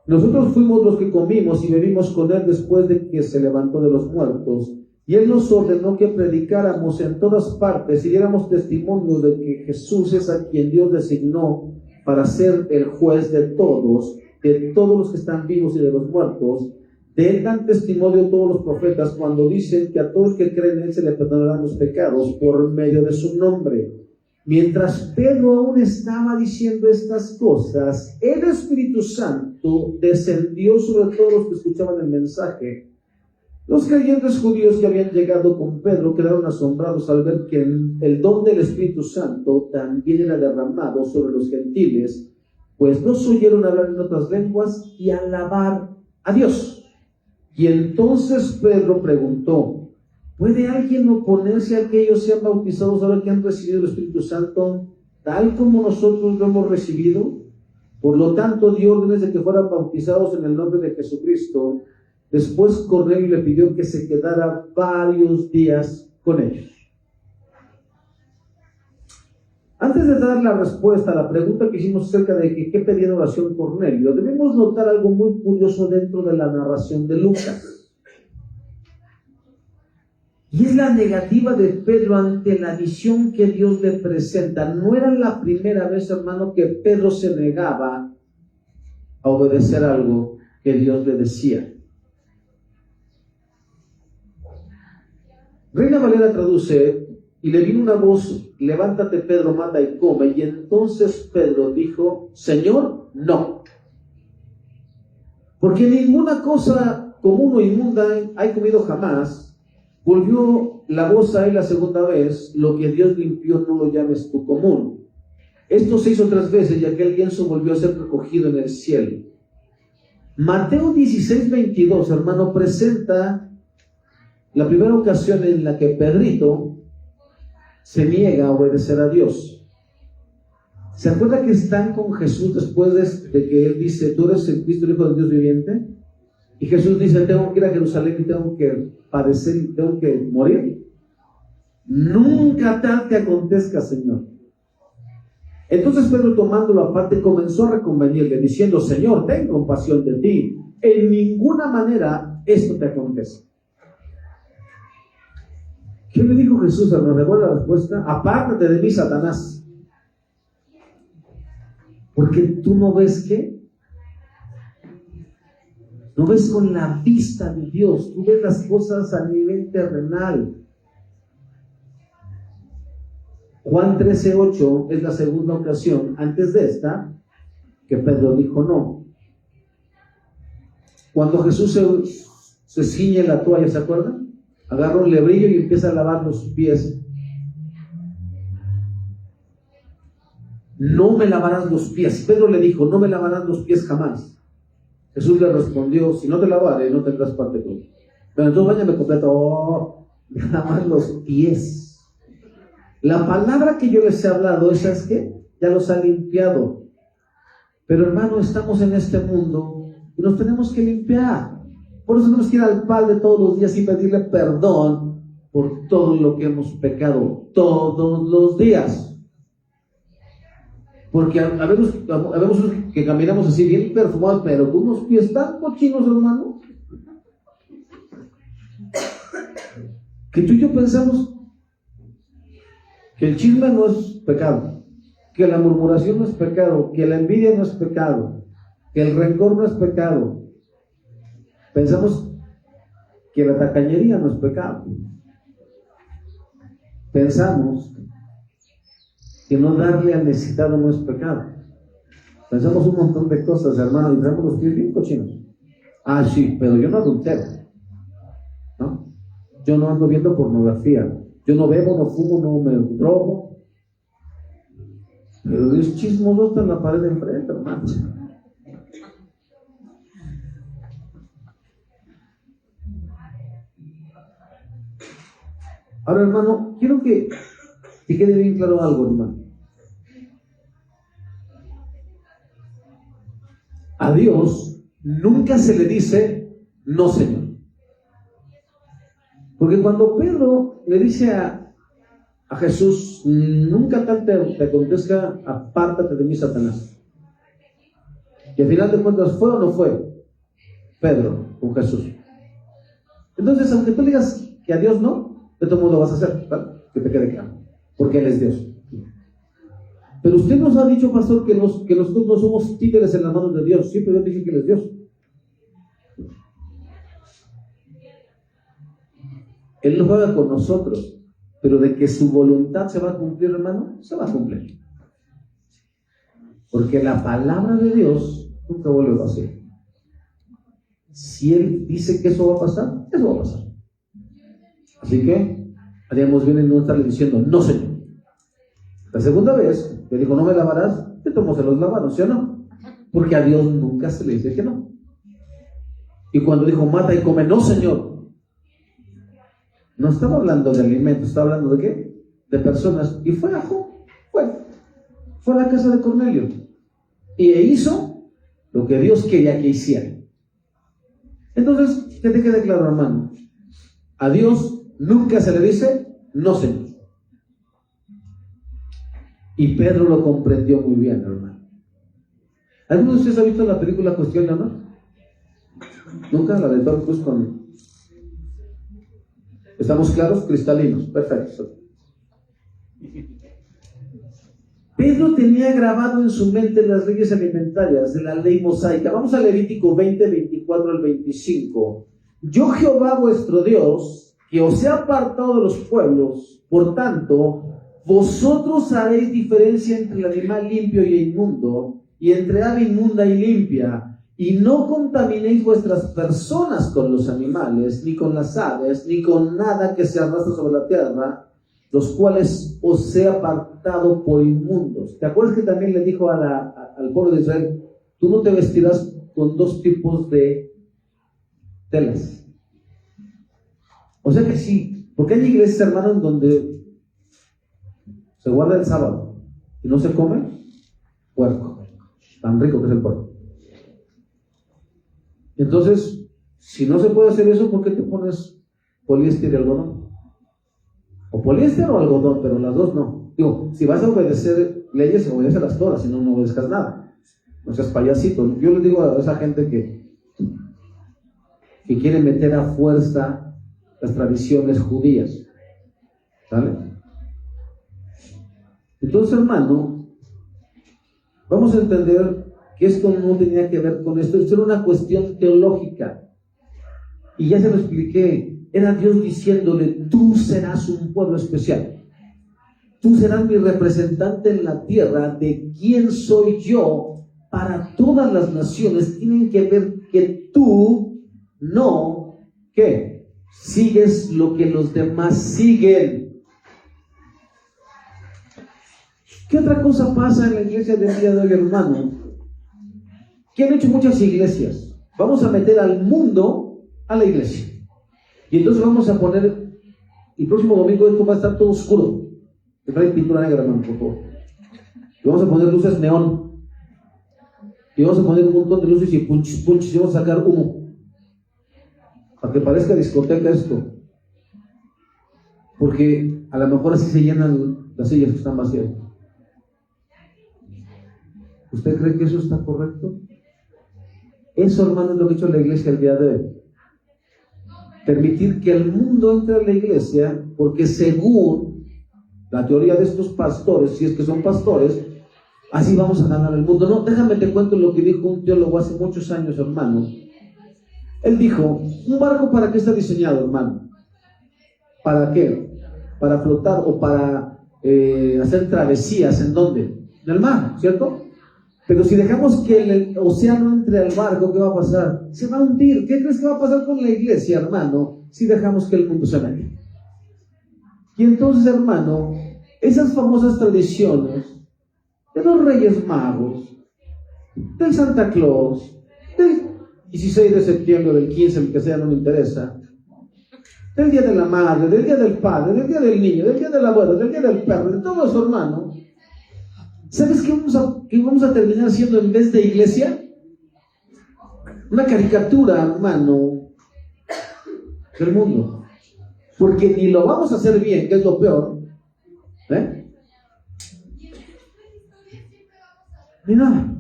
Nosotros fuimos los que comimos y bebimos con él después de que se levantó de los muertos, y él nos ordenó que predicáramos en todas partes y diéramos testimonio de que Jesús es a quien Dios designó para ser el juez de todos los que están vivos y de los muertos. De él dan testimonio todos los profetas cuando dicen que a todo el que cree en él se le perdonarán los pecados por medio de su nombre. Mientras Pedro aún estaba diciendo estas cosas, el Espíritu Santo descendió sobre todos los que escuchaban el mensaje. Los creyentes judíos que habían llegado con Pedro quedaron asombrados al ver que el don del Espíritu Santo también era derramado sobre los gentiles, pues los oyeron hablar en otras lenguas y alabar a Dios. Y entonces Pedro preguntó: ¿puede alguien oponerse a que ellos sean bautizados ahora que han recibido el Espíritu Santo, tal como nosotros lo hemos recibido? Por lo tanto, dio órdenes de que fueran bautizados en el nombre de Jesucristo. Después Cornelio le pidió que se quedara varios días con ellos. Antes de dar la respuesta a la pregunta que hicimos acerca de qué pedía en oración Cornelio, debemos notar algo muy curioso dentro de la narración de Lucas. Y es la negativa de Pedro ante la visión que Dios le presenta. No era la primera vez, hermano, que Pedro se negaba a obedecer algo que Dios le decía. Reina Valera traduce: y le vino una voz: levántate, Pedro, mata y come. Y entonces Pedro dijo: Señor, no, porque ninguna cosa común o inmunda he comido jamás. Volvió la voz a él la segunda vez: lo que Dios limpió no lo llames tú común. Esto se hizo 3 veces y aquel lienzo volvió a ser recogido en el cielo. Mateo 16:22, hermano, presenta la primera ocasión en la que Pedrito se niega a obedecer a Dios. ¿Se acuerda que están con Jesús después de que él dice: tú eres el Cristo, el Hijo del Dios viviente? Y Jesús dice: tengo que ir a Jerusalén y tengo que padecer y tengo que morir. Nunca tal te acontezca, Señor. Entonces Pedro, tomándolo aparte, comenzó a reconvenirle, diciendo: Señor, ten compasión de ti. En ninguna manera esto te acontece. ¿Qué le dijo Jesús? ¿Me recuerda la respuesta? Apártate de mí, Satanás. Porque tú no ves ¿qué? No ves con la vista de Dios. Tú ves las cosas a nivel terrenal. Juan 13:8 es la segunda ocasión, antes de esta, que Pedro dijo no. Cuando Jesús se ciñe la toalla, ¿se acuerdan? Agarra un lebrillo y empieza a lavar los pies. No me lavarás los pies. Pedro le dijo: no me lavarás los pies jamás. Jesús le respondió: si no te lavaré, no tendrás parte conmigo. Pero entonces váyame completo. Nada más los pies. La palabra que yo les he hablado, esa es que ya los ha limpiado. Pero hermano, estamos en este mundo y nos tenemos que limpiar. Por eso tenemos que ir al Padre todos los días y pedirle perdón por todo lo que hemos pecado todos los días. Porque habemos que caminamos así bien perfumados, pero con unos pies tan cochinos, hermano, que tú y yo pensamos que el chisme no es pecado, que la murmuración no es pecado, que la envidia no es pecado, que el rencor no es pecado. Pensamos que la tacañería no es pecado. Pensamos que no darle al necesitado no es pecado. Pensamos un montón de cosas, hermano, y tenemos los pies bien cochinos. Ah, sí, pero yo no adultero, ¿no? Yo no ando viendo pornografía. Yo no bebo, no fumo, no me drogo. Pero Dios chismoso está en la pared de enfrente, hermano. Ahora, hermano, quiero que te quede bien claro algo, hermano. A Dios nunca se le dice no, Señor. Porque cuando Pedro le dice a Jesús, nunca tal te acontezca, apártate de mí, Satanás. Y al final de cuentas, ¿fue o no fue Pedro con Jesús? Entonces, aunque tú digas que a Dios no, de todo modo lo vas a hacer, ¿verdad? Que te quede claro, porque Él es Dios. Pero usted nos ha dicho, pastor, que nosotros no somos títeres en las manos de Dios. Siempre yo dije que Él es Dios. Él no juega con nosotros, pero de que su voluntad se va a cumplir, hermano, se va a cumplir. Porque la palabra de Dios nunca vuelve vacía. Si Él dice que eso va a pasar, eso va a pasar. Así que haríamos bien en no estarle diciendo, no, Señor. La segunda vez le dijo, no me lavarás, de todos se los lavaron, ¿sí o no? Porque a Dios nunca se le dice que no. Y cuando dijo, mata y come, no, Señor. No estaba hablando de alimentos, estaba hablando de ¿qué? De personas. Y fue a la casa de Cornelio. Y hizo lo que Dios quería que hiciera. Entonces, que te quede claro, hermano. A Dios nunca se le dice, no, Señor. Y Pedro lo comprendió muy bien, hermano. ¿Alguno de ustedes ha visto la película Cuestión de Honor? ¿Nunca? La de Tom Cruise con... ¿Estamos claros? Cristalinos. Perfecto. Pedro tenía grabado en su mente las leyes alimentarias de la ley mosaica. Vamos a Levítico 20, 24 al 25. Yo, Jehová vuestro Dios, que os he apartado de los pueblos, por tanto, vosotros haréis diferencia entre el animal limpio y inmundo, y entre ave inmunda y limpia, y no contaminéis vuestras personas con los animales, ni con las aves, ni con nada que se arrastre sobre la tierra, los cuales os he apartado por inmundos. ¿Te acuerdas que también le dijo al pueblo de Israel, tú no te vestirás con dos tipos de telas? O sea que sí, porque hay iglesias, hermanos, donde se guarda el sábado y no se come puerco, tan rico que es el puerco. Entonces, si no se puede hacer eso, ¿por qué te pones poliéster y algodón? O poliéster o algodón, pero las dos no. Digo, si vas a obedecer leyes, obedécelas todas, si no, no obedezcas nada. No seas payasito. Yo le digo a esa gente que quiere meter a fuerza las tradiciones judías. ¿Sale? Entonces, hermano, vamos a entender que esto no tenía que ver con esto. Esto era una cuestión teológica. Y ya se lo expliqué. Era Dios diciéndole, tú serás un pueblo especial. Tú serás mi representante en la tierra de quién soy yo para todas las naciones. Tienen que ver que tú no, ¿qué? Sigues lo que los demás siguen. ¿Qué otra cosa pasa en la iglesia del día de hoy, hermano? Que han hecho muchas iglesias. Vamos a meter al mundo a la iglesia. Y entonces vamos a poner, el próximo domingo esto va a estar todo oscuro. Me trae pintura negra, hermano, por favor. Y vamos a poner luces neón. Y vamos a poner un montón de luces y punch, punch, y vamos a sacar humo. Para que parezca discoteca esto. Porque a lo mejor así se llenan las sillas que están vacías. ¿Usted cree que eso está correcto? Eso, hermano, es lo que ha hecho la iglesia el día de hoy. Permitir que el mundo entre a la iglesia, porque según la teoría de estos pastores, si es que son pastores, así vamos a ganar el mundo. No, déjame te cuento lo que dijo un teólogo hace muchos años, hermano. Él dijo, ¿un barco para qué está diseñado, hermano? ¿Para qué? Para flotar o para hacer travesías, ¿en dónde? En el mar, ¿cierto? Pero si dejamos que el océano entre al barco, ¿qué va a pasar? Se va a hundir. ¿Qué crees que va a pasar con la iglesia, hermano, si dejamos que el mundo se meta? Y entonces, hermano, esas famosas tradiciones de los Reyes Magos, del Santa Claus, del 16 de septiembre, del 15, el que sea, no me interesa, del Día de la Madre, del Día del Padre, del Día del Niño, del Día del Abuelo, del Día del Perro, de todo eso, hermano. ¿Sabes qué vamos a terminar haciendo en vez de iglesia? Una caricatura, hermano, del mundo. Porque ni lo vamos a hacer bien, que es lo peor, ni nada.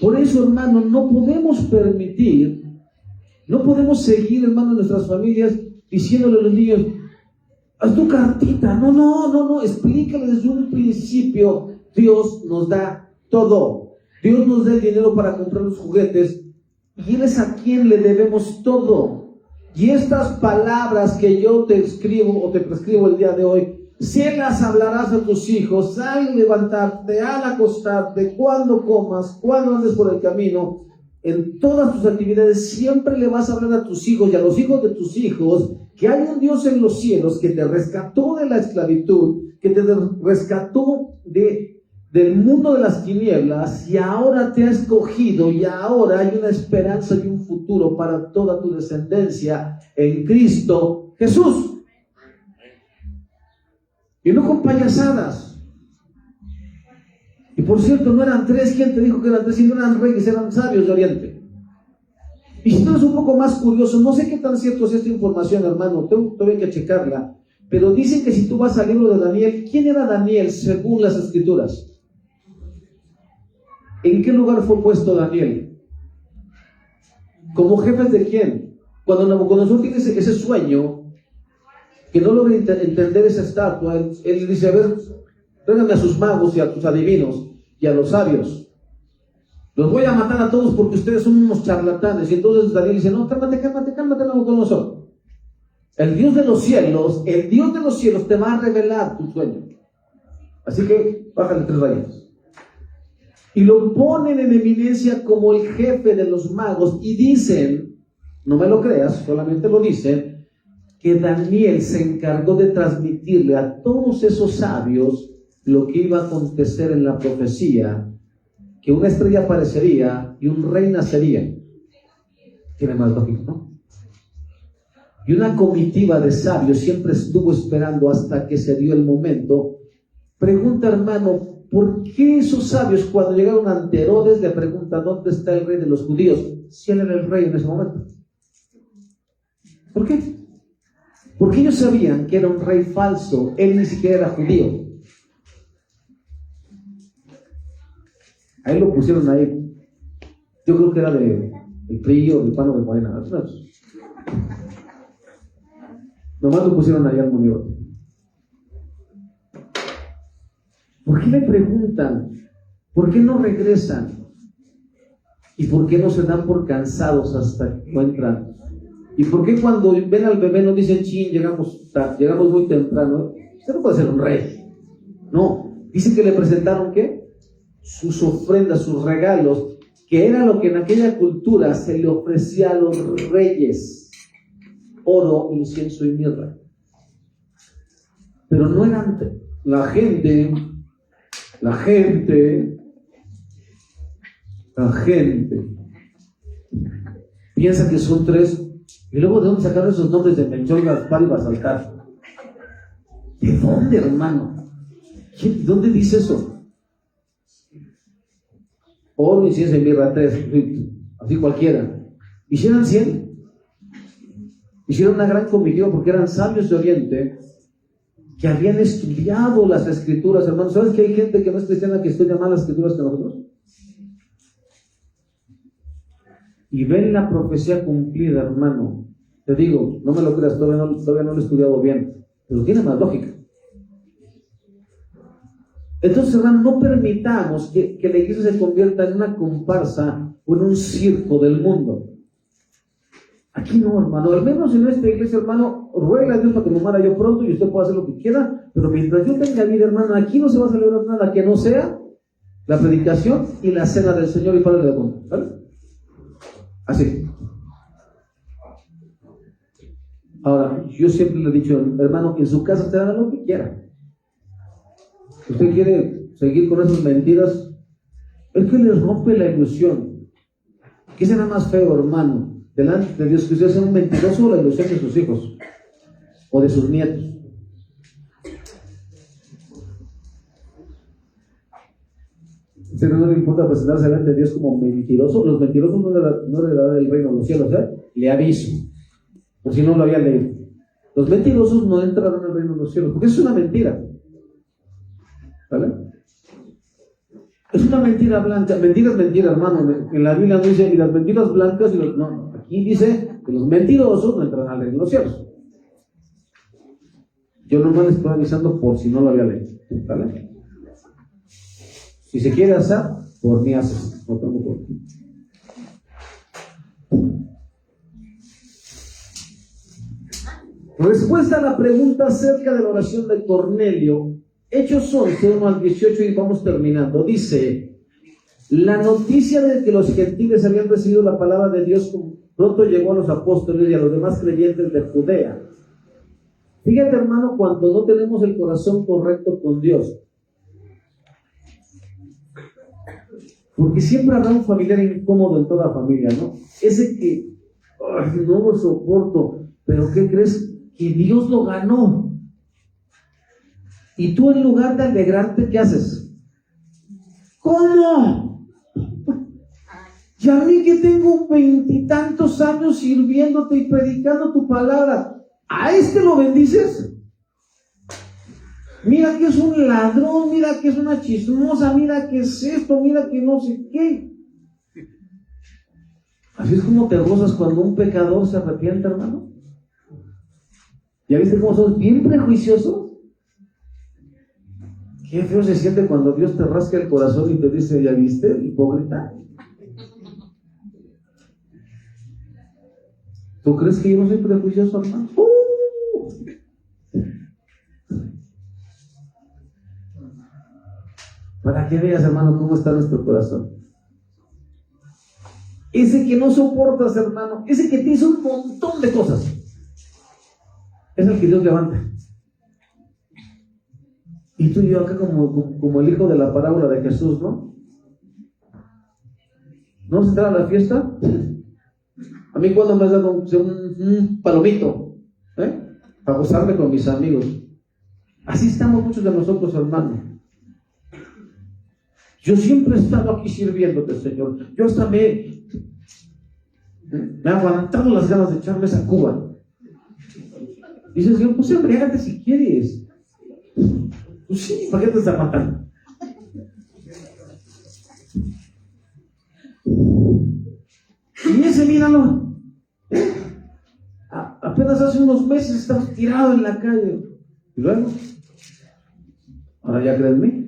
Por eso, hermano, no podemos permitir, no podemos seguir, hermano, en nuestras familias diciéndole a los niños, haz tu cartita. No, explícale desde un principio. Dios nos da todo. Dios nos da el dinero para comprar los juguetes y Él es a quien le debemos todo. Y estas palabras que yo te escribo o te prescribo el día de hoy, si las hablarás a tus hijos al levantarte, al acostarte, cuando comas, cuando andes por el camino, en todas tus actividades, siempre le vas a hablar a tus hijos y a los hijos de tus hijos que hay un Dios en los cielos que te rescató de la esclavitud, que te rescató del mundo de las tinieblas y ahora te ha escogido y ahora hay una esperanza y un futuro para toda tu descendencia en Cristo Jesús. Y no con payasadas. Y por cierto, no eran tres. ¿Quién te dijo que eran tres? Si no eran reyes, eran sabios de Oriente. Y si tú eres un poco más curioso, no sé qué tan cierto es esta información, hermano, tengo que checarla, pero dicen que si tú vas al libro de Daniel, ¿quién era Daniel según las escrituras? ¿En qué lugar fue puesto Daniel? ¿Como jefes de quién? Cuando Nabucodonosor tiene ese sueño, que no logra entender esa estatua, él dice, a ver, tráigame a sus magos y a tus adivinos y a los sabios. Los voy a matar a todos porque ustedes son unos charlatanes. Y entonces Daniel dice, no, cálmate, Nabucodonosor. El Dios de los cielos te va a revelar tu sueño. Así que, bájale 3 rayas. Y lo ponen en eminencia como el jefe de los magos. Y dicen, no me lo creas, solamente lo dicen, que Daniel se encargó de transmitirle a todos esos sabios lo que iba a acontecer en la profecía, que una estrella aparecería y un rey nacería. Tiene más lógica, ¿no? Y una comitiva de sabios siempre estuvo esperando hasta que se dio el momento. Pregunta, hermano, ¿por qué esos sabios cuando llegaron ante Herodes le preguntan dónde está el rey de los judíos? Si él era el rey en ese momento. ¿Por qué? Porque ellos sabían que era un rey falso. Él ni siquiera era judío. A él lo pusieron ahí. Yo creo que era del PRI o del PAN o de Morena. Nomás lo pusieron ahí al monigote. ¿Por qué le preguntan? ¿Por qué no regresan? ¿Y por qué no se dan por cansados hasta que encuentran? ¿Y por qué cuando ven al bebé no dicen, chin, llegamos muy temprano? Usted no puede ser un rey. No, dice que le presentaron, ¿qué? Sus ofrendas, sus regalos, que era lo que en aquella cultura se le ofrecía a los reyes: oro, incienso y mirra. Pero no eran la gente piensa que son 3, y luego de dónde sacaron esos nombres de Melchor, Gaspar y Baltasar. ¿De dónde, hermano? ¿Dónde dice eso? Oro, incienso y mirra 3, así cualquiera. Hicieron 100. Hicieron una gran comitiva porque eran sabios de Oriente que habían estudiado las escrituras, hermano. ¿Sabes que hay gente que no es cristiana que estudia más las escrituras que nosotros? Y ven la profecía cumplida, hermano. Te digo, no me lo creas, todavía no lo he estudiado bien, pero tiene más lógica. Entonces, hermano, no permitamos que la iglesia se convierta en una comparsa o en un circo del mundo. Aquí no, hermano. Al menos en esta iglesia, hermano, ruega a Dios para que me muera yo pronto y usted pueda hacer lo que quiera, pero mientras yo tenga vida, hermano, aquí no se va a celebrar nada que no sea la predicación y la cena del Señor y Padre de cuenta, ¿vale? Así. Ahora, yo siempre le he dicho, hermano, en su casa usted haga lo que quiera. Usted quiere seguir con esas mentiras, es que les rompe la ilusión. ¿Qué será más feo, hermano, delante de Dios, que usted sea un mentiroso o la ilusión de sus hijos o de sus nietos? ¿A usted no le importa presentarse delante de Dios como mentiroso? Los mentirosos no le darán el reino de los cielos, ¿eh? Le aviso, por si no lo había leído. Los mentirosos no entrarán al reino de los cielos, porque es una mentira, ¿vale? Es una mentira blanca. Mentira es mentira, hermano. En la Biblia no dice, y las mentiras blancas, no, aquí dice que los mentirosos no entrarán al reino de los cielos. Yo nomás les estoy avisando por si no lo había leído, ¿vale? Si se quiere hacer, por mí haces, no tengo por ti. Respuesta a la pregunta acerca de la oración de Cornelio, Hechos 11, 1 al 18, y vamos terminando. Dice: la noticia de que los gentiles habían recibido la palabra de Dios pronto llegó a los apóstoles y a los demás creyentes de Judea. Fíjate, hermano, cuando no tenemos el corazón correcto con Dios, porque siempre habrá un familiar incómodo en toda familia, ¿no? Ese que no lo soporto, pero ¿qué crees? Que Dios lo ganó. Y tú, en lugar de alegrarte, ¿qué haces? ¿Cómo? Y a mí que tengo 20 y tantos años sirviéndote y predicando tu palabra, ¿a este lo bendices? Mira que es un ladrón, mira que es una chismosa, mira que es esto, mira que no sé qué. Así es como te gozas cuando un pecador se arrepiente, hermano. ¿Ya viste cómo sos bien prejuicioso? Qué feo se siente cuando Dios te rasca el corazón y te dice: ¿ya viste, hipócrita? ¿Tú crees que yo no soy prejuicioso, hermano? Para que veas, hermano, cómo está nuestro corazón. Ese que no soportas, hermano, ese que te hizo un montón de cosas, es el que Dios levanta. Y tú y yo acá como el hijo de la parábola de Jesús, ¿no? ¿No vamos a entrar a la fiesta? A mí, cuando me has dado un palomito, para gozarme con mis amigos. Así estamos muchos de nosotros, hermano. Yo siempre he estado aquí sirviéndote, Señor. Yo hasta me he aguantado las ganas de echarme esa cuba. Dice el Señor: pues embriágate si quieres. Pues sí, ¿para qué te estás matando? Y ese, míralo, apenas hace unos meses estaba tirado en la calle. Y luego, ahora ya creen en mí.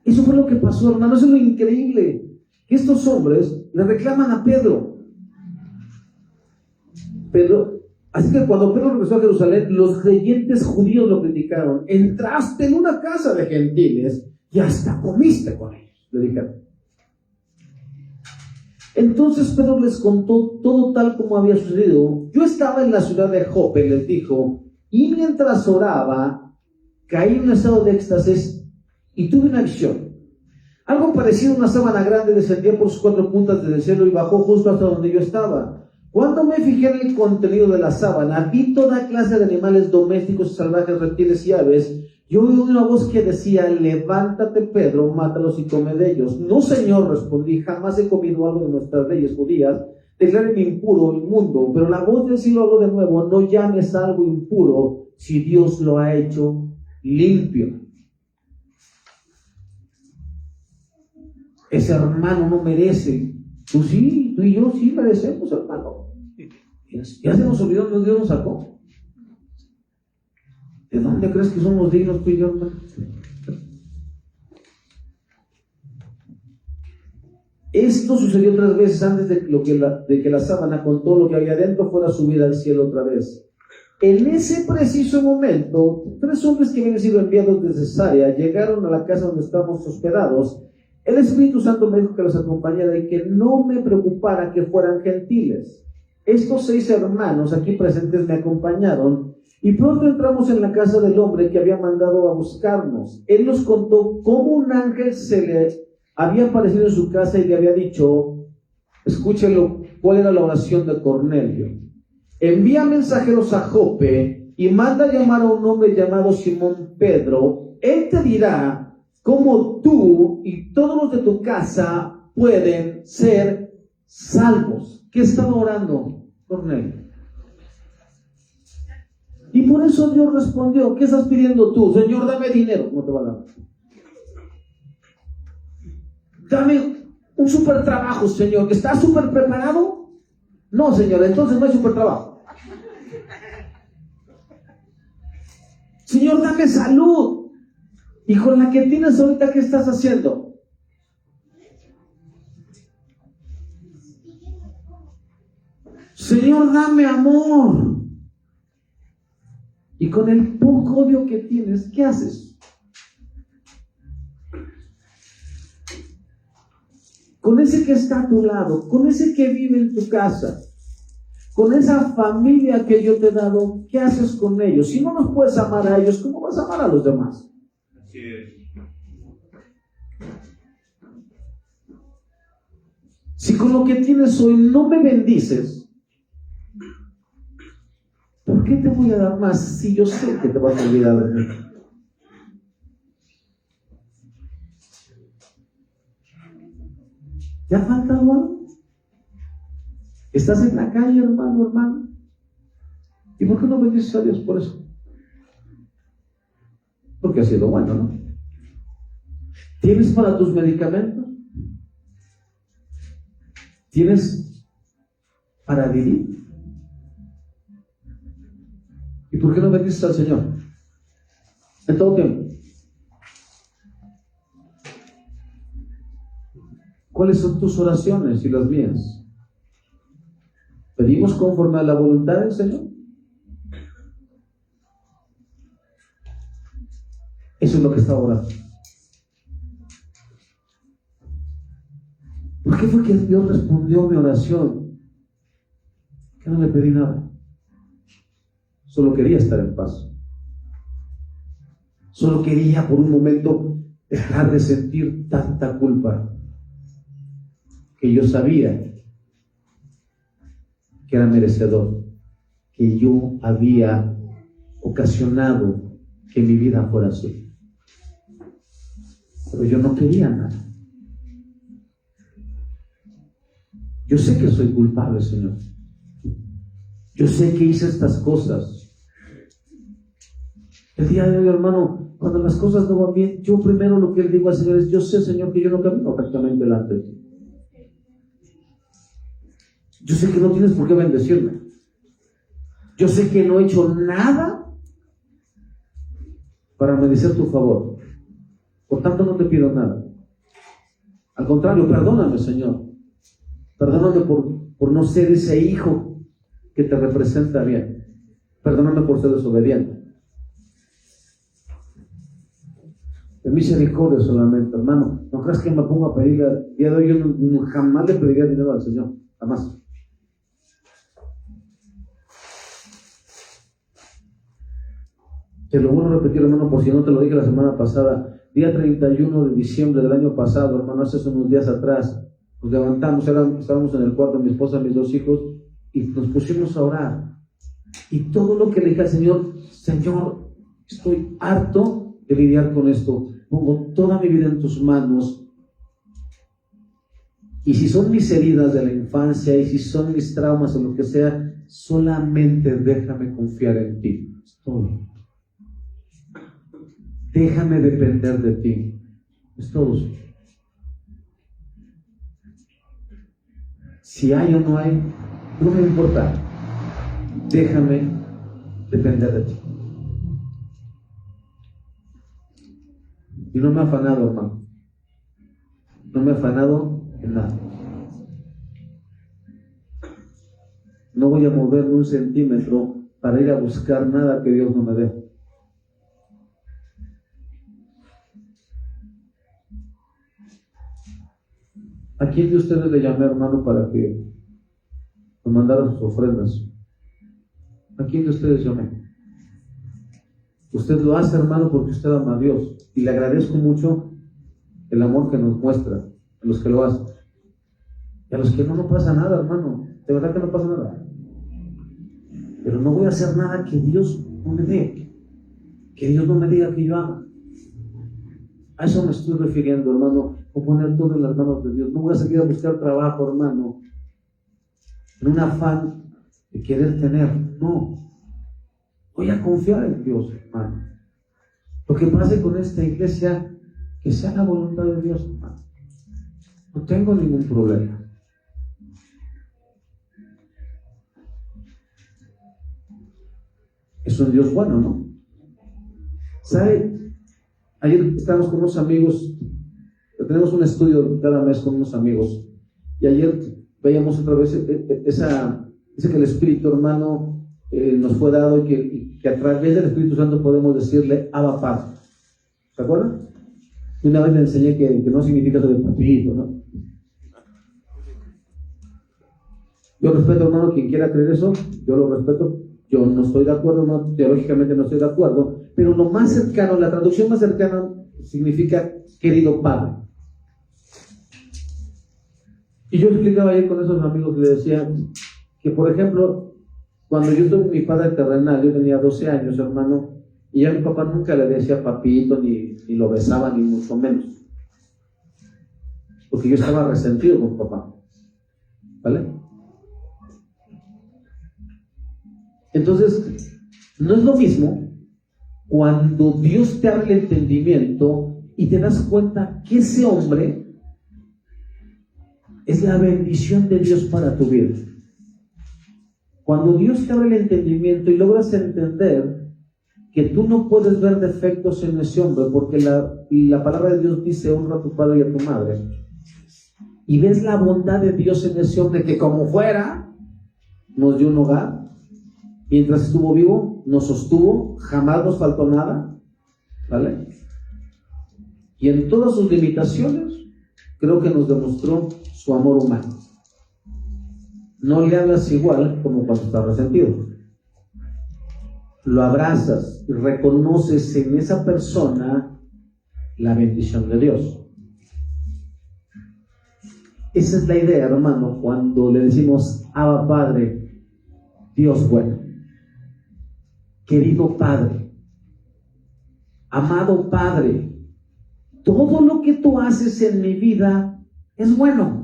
Eso fue lo que pasó, hermano. Eso es lo increíble, que estos hombres le reclaman a Pedro. Así que cuando Pedro regresó a Jerusalén, los creyentes judíos lo criticaron. Entraste en una casa de gentiles y hasta comiste con ellos, le dijeron. Entonces Pedro les contó todo tal como había sucedido. Yo estaba en la ciudad de Jope, les dijo, y mientras oraba, caí en un estado de éxtasis y tuve una visión. Algo parecido a una sábana grande descendía por sus 4 puntas desde el cielo y bajó justo hasta donde yo estaba. Cuando me fijé en el contenido de la sábana, vi toda clase de animales domésticos, salvajes, reptiles y aves. Yo oí una voz que decía: levántate, Pedro, mátalos y come de ellos. No, Señor, respondí, jamás he comido algo de nuestras leyes judías. Declaren impuro, inmundo. Pero la voz del cielo habló de nuevo: no llames algo impuro si Dios lo ha hecho limpio. Ese hermano no merece. Tú sí, tú y yo sí merecemos, hermano. Ya se nos olvidó que Dios nos sacó. ¿De dónde crees que somos dignos tú y yo, hermano? Esto sucedió 3 veces antes de que la sábana con todo lo que había dentro fuera subida al cielo otra vez. En ese preciso momento, 3 hombres que habían sido enviados desde Cesarea llegaron a la casa donde estábamos hospedados. El Espíritu Santo me dijo que los acompañara y que no me preocupara que fueran gentiles. Estos 6 hermanos aquí presentes me acompañaron y pronto entramos en la casa del hombre que había mandado a buscarnos. Él nos contó cómo un ángel se le había aparecido en su casa y le había dicho, escúchelo, cuál era la oración de Cornelio. Envía mensajeros a Jope y manda llamar a un hombre llamado Simón Pedro. Él te dirá cómo tú y todos los de tu casa pueden ser salvos. ¿Qué estaba orando Cornelio? Y por eso Dios respondió. ¿Qué estás pidiendo tú? Señor, dame dinero. No te va a dar. Dame un super trabajo, Señor. ¿Estás súper preparado? No, Señor, entonces no hay super trabajo. Señor, dame salud. Y con la que tienes ahorita, ¿qué estás haciendo? Señor, dame amor. Y con el poco odio que tienes, ¿qué haces? Con ese que está a tu lado, con ese que vive en tu casa, con esa familia que yo te he dado, ¿qué haces con ellos? Si no los puedes amar a ellos, ¿cómo vas a amar a los demás? Así es. Si con lo que tienes hoy no me bendices, ¿por qué te voy a dar más si yo sé que te vas a olvidar de mí? ¿Te ha faltado algo? ¿Estás en la calle, hermano, hermano? ¿Y por qué no bendices a Dios por eso? Porque ha sido bueno, ¿no? ¿Tienes para tus medicamentos? ¿Tienes para vivir? ¿Y por qué no bendices al Señor? En todo tiempo. ¿Cuáles son tus oraciones y las mías? ¿Pedimos conforme a la voluntad del Señor? Eso es lo que está orando. ¿Por qué fue que Dios respondió a mi oración? Que no le pedí nada. Solo quería estar en paz. Solo quería por un momento dejar de sentir tanta culpa que yo sabía que era merecedor, que yo había ocasionado que mi vida fuera así. Pero yo no quería nada. Yo sé que soy culpable, Señor. Yo sé que hice estas cosas. El día de hoy, hermano, cuando las cosas no van bien, yo primero lo que le digo al Señor es: yo sé, Señor, que yo no camino rectamente delante de ti. Yo sé que no tienes por qué bendecirme. Yo sé que no he hecho nada para merecer tu favor. Por tanto, no te pido nada. Al contrario, perdóname, Señor. Perdóname por no ser ese hijo que te representa bien. Perdóname por ser desobediente. De misericordia solamente, hermano. No creas que me pongo a pedir. El día de hoy yo jamás le pediría dinero al Señor. Jamás. Te lo vuelvo a repetir, hermano, por si no te lo dije la semana pasada. Día 31 de diciembre del año pasado, hermano, hace unos días atrás, nos levantamos, estábamos en el cuarto, mi esposa, mis 2 hijos, y nos pusimos a orar. Y todo lo que le dije al Señor, Señor, estoy harto de lidiar con esto. Pongo toda mi vida en tus manos. Y si son mis heridas de la infancia, y si son mis traumas o lo que sea, solamente déjame confiar en ti. Es todo. Déjame depender de ti. Es todo. Si hay o no hay, no me importa. Déjame depender de ti. Y no me he afanado, hermano. No me he afanado en nada. No voy a moverme un centímetro para ir a buscar nada que Dios no me dé. ¿A quién de ustedes le llamé, hermano, para que me mandara sus ofrendas? ¿A quién de ustedes llamé? Usted lo hace, hermano, porque usted ama a Dios. Y le agradezco mucho el amor que nos muestra a los que lo hacen. Y a los que no, no pasa nada, hermano. De verdad que no pasa nada. Pero no voy a hacer nada que Dios no me dé. Que Dios no me diga que yo haga. A eso me estoy refiriendo, hermano. O poner todo en las manos de Dios. No voy a seguir a buscar trabajo, hermano, en un afán de querer tener. No. Voy a confiar en Dios, hermano. Lo que pase con esta iglesia, que sea la voluntad de Dios, hermano. No tengo ningún problema. Es un Dios bueno, ¿no? ¿Sabe? Ayer estábamos con unos amigos. Tenemos un estudio cada mes con unos amigos. Y ayer veíamos otra vez ese que el Espíritu, hermano, nos fue dado y que a través del Espíritu Santo podemos decirle Abba Padre. ¿Se acuerdan? Y una vez le enseñé que no significa eso de papito, ¿no? Yo respeto, hermano, quien quiera creer eso, yo lo respeto. Yo no estoy de acuerdo, no, teológicamente no estoy de acuerdo, pero lo más cercano, la traducción más cercana significa querido Padre. Y yo explicaba ayer con esos amigos, le decía que, por ejemplo, cuando yo tuve mi padre terrenal, yo tenía 12 años, hermano, y a mi papá nunca le decía papito, ni lo besaba, ni mucho menos. Porque yo estaba resentido con papá. ¿Vale? Entonces, no es lo mismo cuando Dios te abre el entendimiento y te das cuenta que ese hombre es la bendición de Dios para tu vida. Cuando Dios te abre el entendimiento y logras entender que tú no puedes ver defectos en ese hombre, porque la palabra de Dios dice: honra a tu padre y a tu madre. Y ves la bondad de Dios en ese hombre, que como fuera, nos dio un hogar. Mientras estuvo vivo, nos sostuvo, jamás nos faltó nada. ¿Vale? Y en todas sus limitaciones, creo que nos demostró su amor humano. No le hablas igual como cuando está resentido. Lo abrazas y reconoces en esa persona la bendición de Dios. Esa es la idea, hermano, cuando le decimos Abba Padre, Dios bueno, querido Padre, amado Padre, todo lo que tú haces en mi vida es bueno.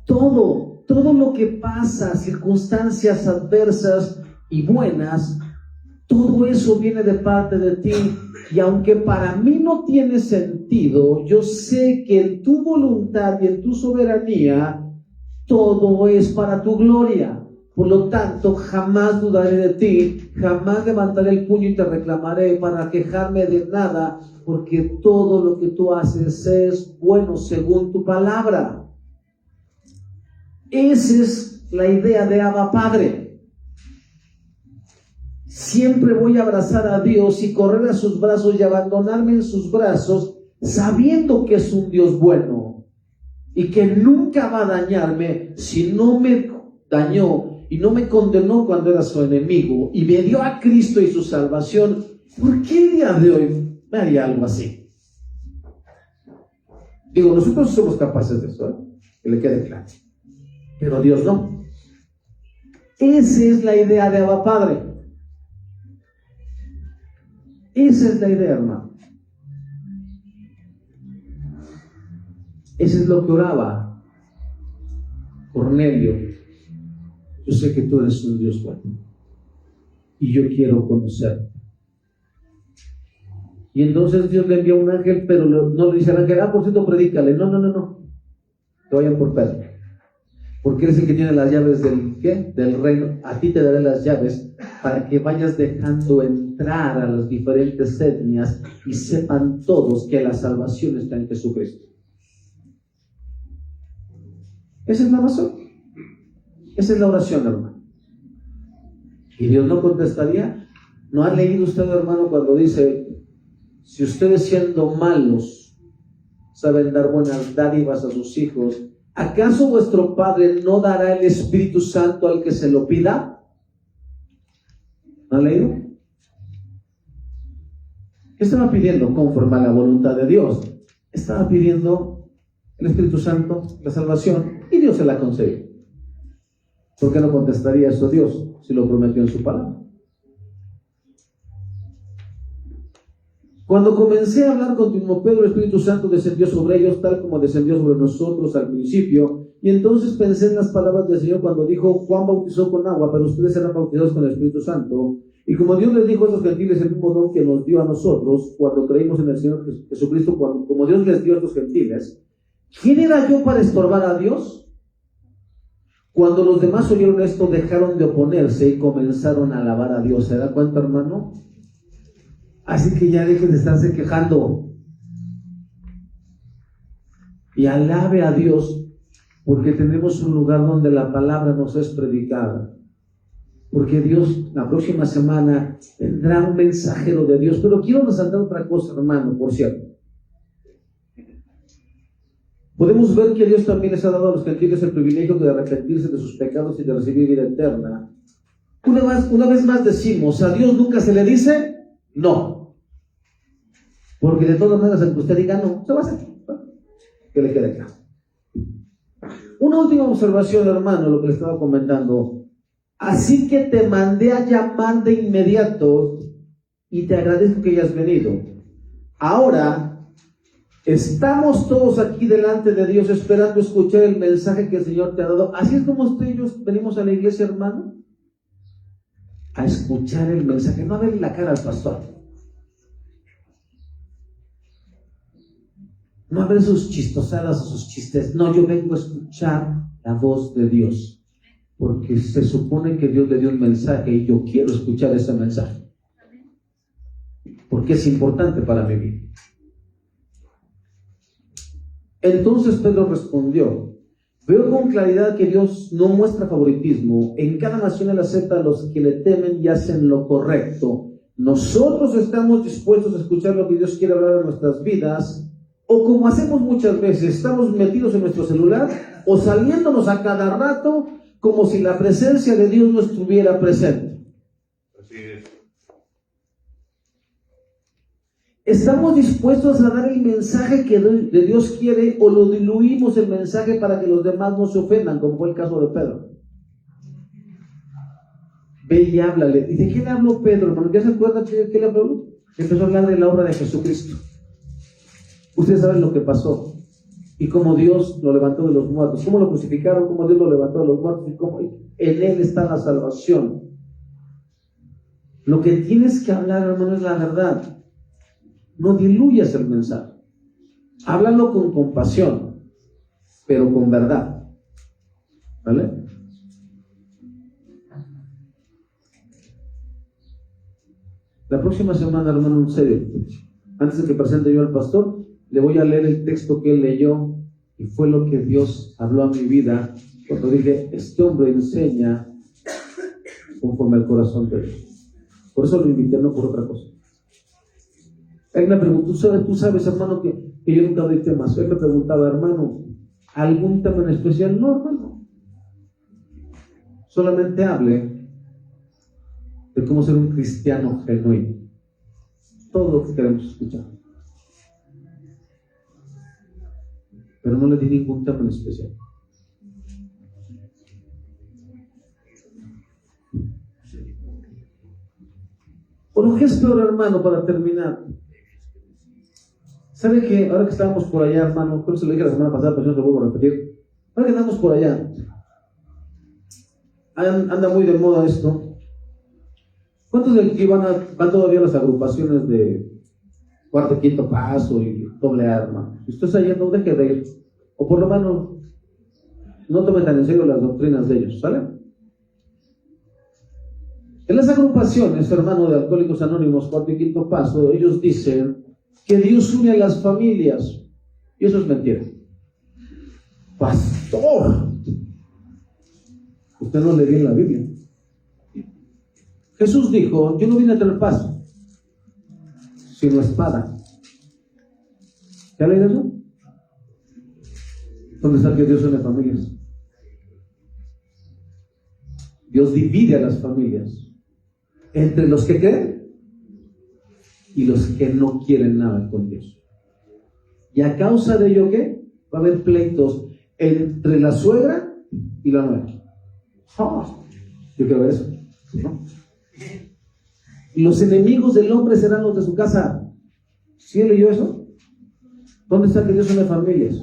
Todo lo que pasa, circunstancias adversas y buenas, todo eso viene de parte de ti. Y aunque para mí no tiene sentido, yo sé que en tu voluntad y en tu soberanía, todo es para tu gloria. Por lo tanto, jamás dudaré de ti, jamás levantaré el puño y te reclamaré para quejarme de nada, porque todo lo que tú haces es bueno según tu palabra. Esa es la idea de Abba Padre. Siempre voy a abrazar a Dios y correr a sus brazos y abandonarme en sus brazos, sabiendo que es un Dios bueno y que nunca va a dañarme. Si no me dañó y no me condenó cuando era su enemigo y me dio a Cristo y su salvación, ¿por qué el día de hoy me haría algo así? Digo, nosotros somos capaces de eso, que le quede claro. Pero Dios no. Esa es la idea de Abba Padre. Esa es la idea, hermano. Eso es lo que oraba Cornelio. Yo sé que tú eres un Dios bueno y yo quiero conocerte. Y entonces Dios le envía un ángel, pero no le dice al ángel, por cierto, predícale. No. Que vayan por Pedro. Porque eres el que tiene las llaves del reino. A ti te daré las llaves para que vayas dejando entrar a las diferentes etnias y sepan todos que la salvación está en Jesucristo. Esa es la razón. Esa es la oración, hermano. Y Dios no contestaría. ¿No ha leído usted, hermano, cuando dice, si ustedes siendo malos saben dar buenas dádivas a sus hijos, ¿acaso vuestro Padre no dará el Espíritu Santo al que se lo pida? ¿No ha leído? ¿Qué estaba pidiendo? Conforme a la voluntad de Dios. Estaba pidiendo el Espíritu Santo, la salvación, y Dios se la concedió. ¿Por qué no contestaría eso Dios si lo prometió en su palabra? Cuando comencé a hablar con Pedro, el Espíritu Santo descendió sobre ellos tal como descendió sobre nosotros al principio. Y entonces pensé en las palabras del Señor cuando dijo, Juan bautizó con agua, pero ustedes serán bautizados con el Espíritu Santo. Y como Dios les dijo a esos gentiles el mismo don que nos dio a nosotros cuando creímos en el Señor Jesucristo, como Dios les dio a estos gentiles, ¿quién era yo para estorbar a Dios? Cuando los demás oyeron esto, dejaron de oponerse y comenzaron a alabar a Dios. ¿Se da cuenta, hermano? Así que ya dejen de estarse quejando y alabe a Dios, porque tenemos un lugar donde la palabra nos es predicada. Porque Dios, la próxima semana, tendrá un mensajero de Dios. Pero quiero resaltar otra cosa, hermano, por cierto. Podemos ver que Dios también les ha dado a los gentiles el privilegio de arrepentirse de sus pecados y de recibir vida eterna. Una vez más decimos, a Dios nunca se le dice no. Porque de todas maneras, aunque usted diga no, se va a hacer. Que le quede claro. Una última observación, hermano, lo que le estaba comentando. Así que te mandé a llamar de inmediato y te agradezco que hayas venido. Ahora, estamos todos aquí delante de Dios esperando escuchar el mensaje que el Señor te ha dado. Así es como usted y yo venimos a la iglesia, hermano, a escuchar el mensaje, no a verle la cara al pastor, no a ver sus chistosadas o sus chistes. No, yo vengo a escuchar la voz de Dios, porque se supone que Dios le dio un mensaje y yo quiero escuchar ese mensaje, porque es importante para mi vida. Entonces Pedro respondió, veo con claridad que Dios no muestra favoritismo. En cada nación Él acepta a los que le temen y hacen lo correcto. Nosotros estamos dispuestos a escuchar lo que Dios quiere hablar en nuestras vidas, o como hacemos muchas veces, estamos metidos en nuestro celular o saliéndonos a cada rato como si la presencia de Dios no estuviera presente. Así es. ¿Estamos dispuestos a dar el mensaje que de Dios quiere o lo diluimos el mensaje para que los demás no se ofendan, como fue el caso de Pedro? Ve y háblale. ¿Y de qué le habló Pedro, hermano? ¿Ya se acuerdan qué le habló? Empezó a hablar de la obra de Jesucristo. Ustedes saben lo que pasó y cómo Dios lo levantó de los muertos, cómo lo crucificaron, cómo Dios lo levantó de los muertos y cómo en Él está la salvación. Lo que tienes que hablar, hermano, es la verdad. No diluyas el mensaje. Háblalo con compasión, pero con verdad. ¿Vale? La próxima semana, hermano, en serio, antes de que presente yo al pastor, le voy a leer el texto que él leyó y fue lo que Dios habló a mi vida cuando dije, este hombre enseña conforme al corazón de Dios. Por eso lo invité, no por otra cosa. Él me preguntó, tú sabes, hermano, que yo nunca doy temas. Él me preguntaba, hermano, ¿algún tema en especial? No, hermano. Solamente hable de cómo ser un cristiano genuino. Todo lo que queremos escuchar. Pero no le di ningún tema en especial. O lo que es peor, hermano, para terminar. ¿Sabe que ahora que estábamos por allá, hermano, creo que se lo dije la semana pasada, pero no se lo vuelvo a repetir. Ahora que andamos por allá, anda muy de moda esto. ¿Cuántos de aquí van todavía a las agrupaciones de cuarto, quinto paso y doble arma? Si usted está yendo, deje de ir. O por lo menos, no tome tan en serio las doctrinas de ellos, ¿sale? En las agrupaciones, hermano, de Alcohólicos Anónimos, cuarto y quinto paso, ellos dicen que Dios une a las familias. Y eso es mentira. Pastor, usted no le dio en la Biblia. Jesús dijo: yo no vine a traer paz, sino espada. ¿Ya leído eso? ¿Dónde está que Dios une familias? Dios divide a las familias entre los que creen y los que no quieren nada con Dios. Y a causa de ello, ¿qué? Va a haber pleitos entre la suegra y la nuera. Yo quiero ver eso, ¿no? Y los enemigos del hombre serán los de su casa. ¿Sí leyó eso? ¿Dónde está que Dios une familias?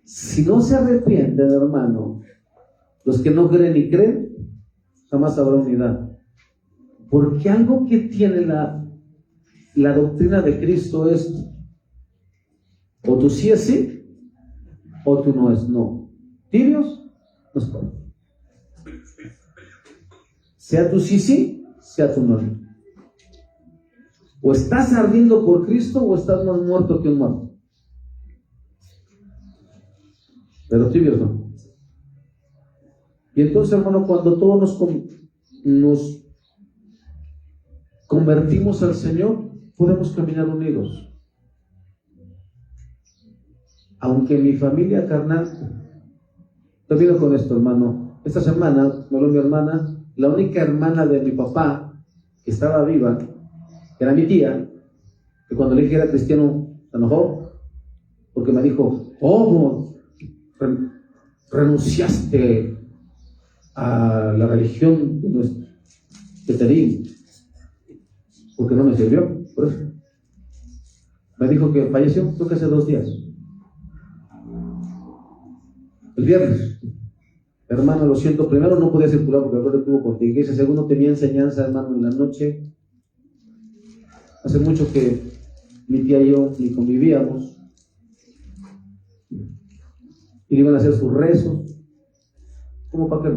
Si no se arrepienten, hermano, los que no creen y creen, jamás habrá unidad. Porque algo que tiene la doctrina de Cristo es: o tú sí es sí, o tú no es no. Tibios, no es todo. Sea tú sí sí, sea tú no. O estás ardiendo por Cristo, o estás más muerto que un muerto. Pero tibios no. Y entonces, hermano, cuando todos nos convertimos al Señor, podemos caminar unidos. Aunque mi familia carnal, termino con esto, hermano. Esta semana me habló mi hermana, la única hermana de mi papá que estaba viva, era mi tía, que cuando le dije que era cristiano se enojó, porque me dijo: ¿cómo renunciaste a la religión que te di? Porque no me sirvió, por eso. Me dijo que falleció, creo que hace 2 días. El viernes. Hermano, lo siento, primero no podía circular porque el tuvo contingencia, segundo tenía enseñanza, hermano, en la noche. Hace mucho que mi tía y yo ni convivíamos. Y le iban a hacer sus rezos. ¿Cómo para qué?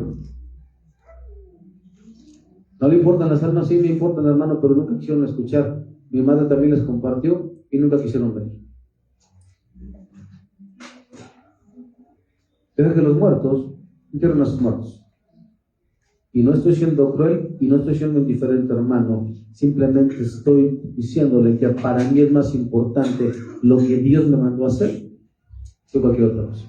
No le importan las almas, sí me importan, hermano, pero nunca quisieron escuchar. Mi madre también les compartió y nunca quisieron venir. Deja que los muertos entierren a sus muertos. Y no estoy siendo cruel y no estoy siendo indiferente, hermano. Simplemente estoy diciéndole que para mí es más importante lo que Dios me mandó a hacer que cualquier otra cosa.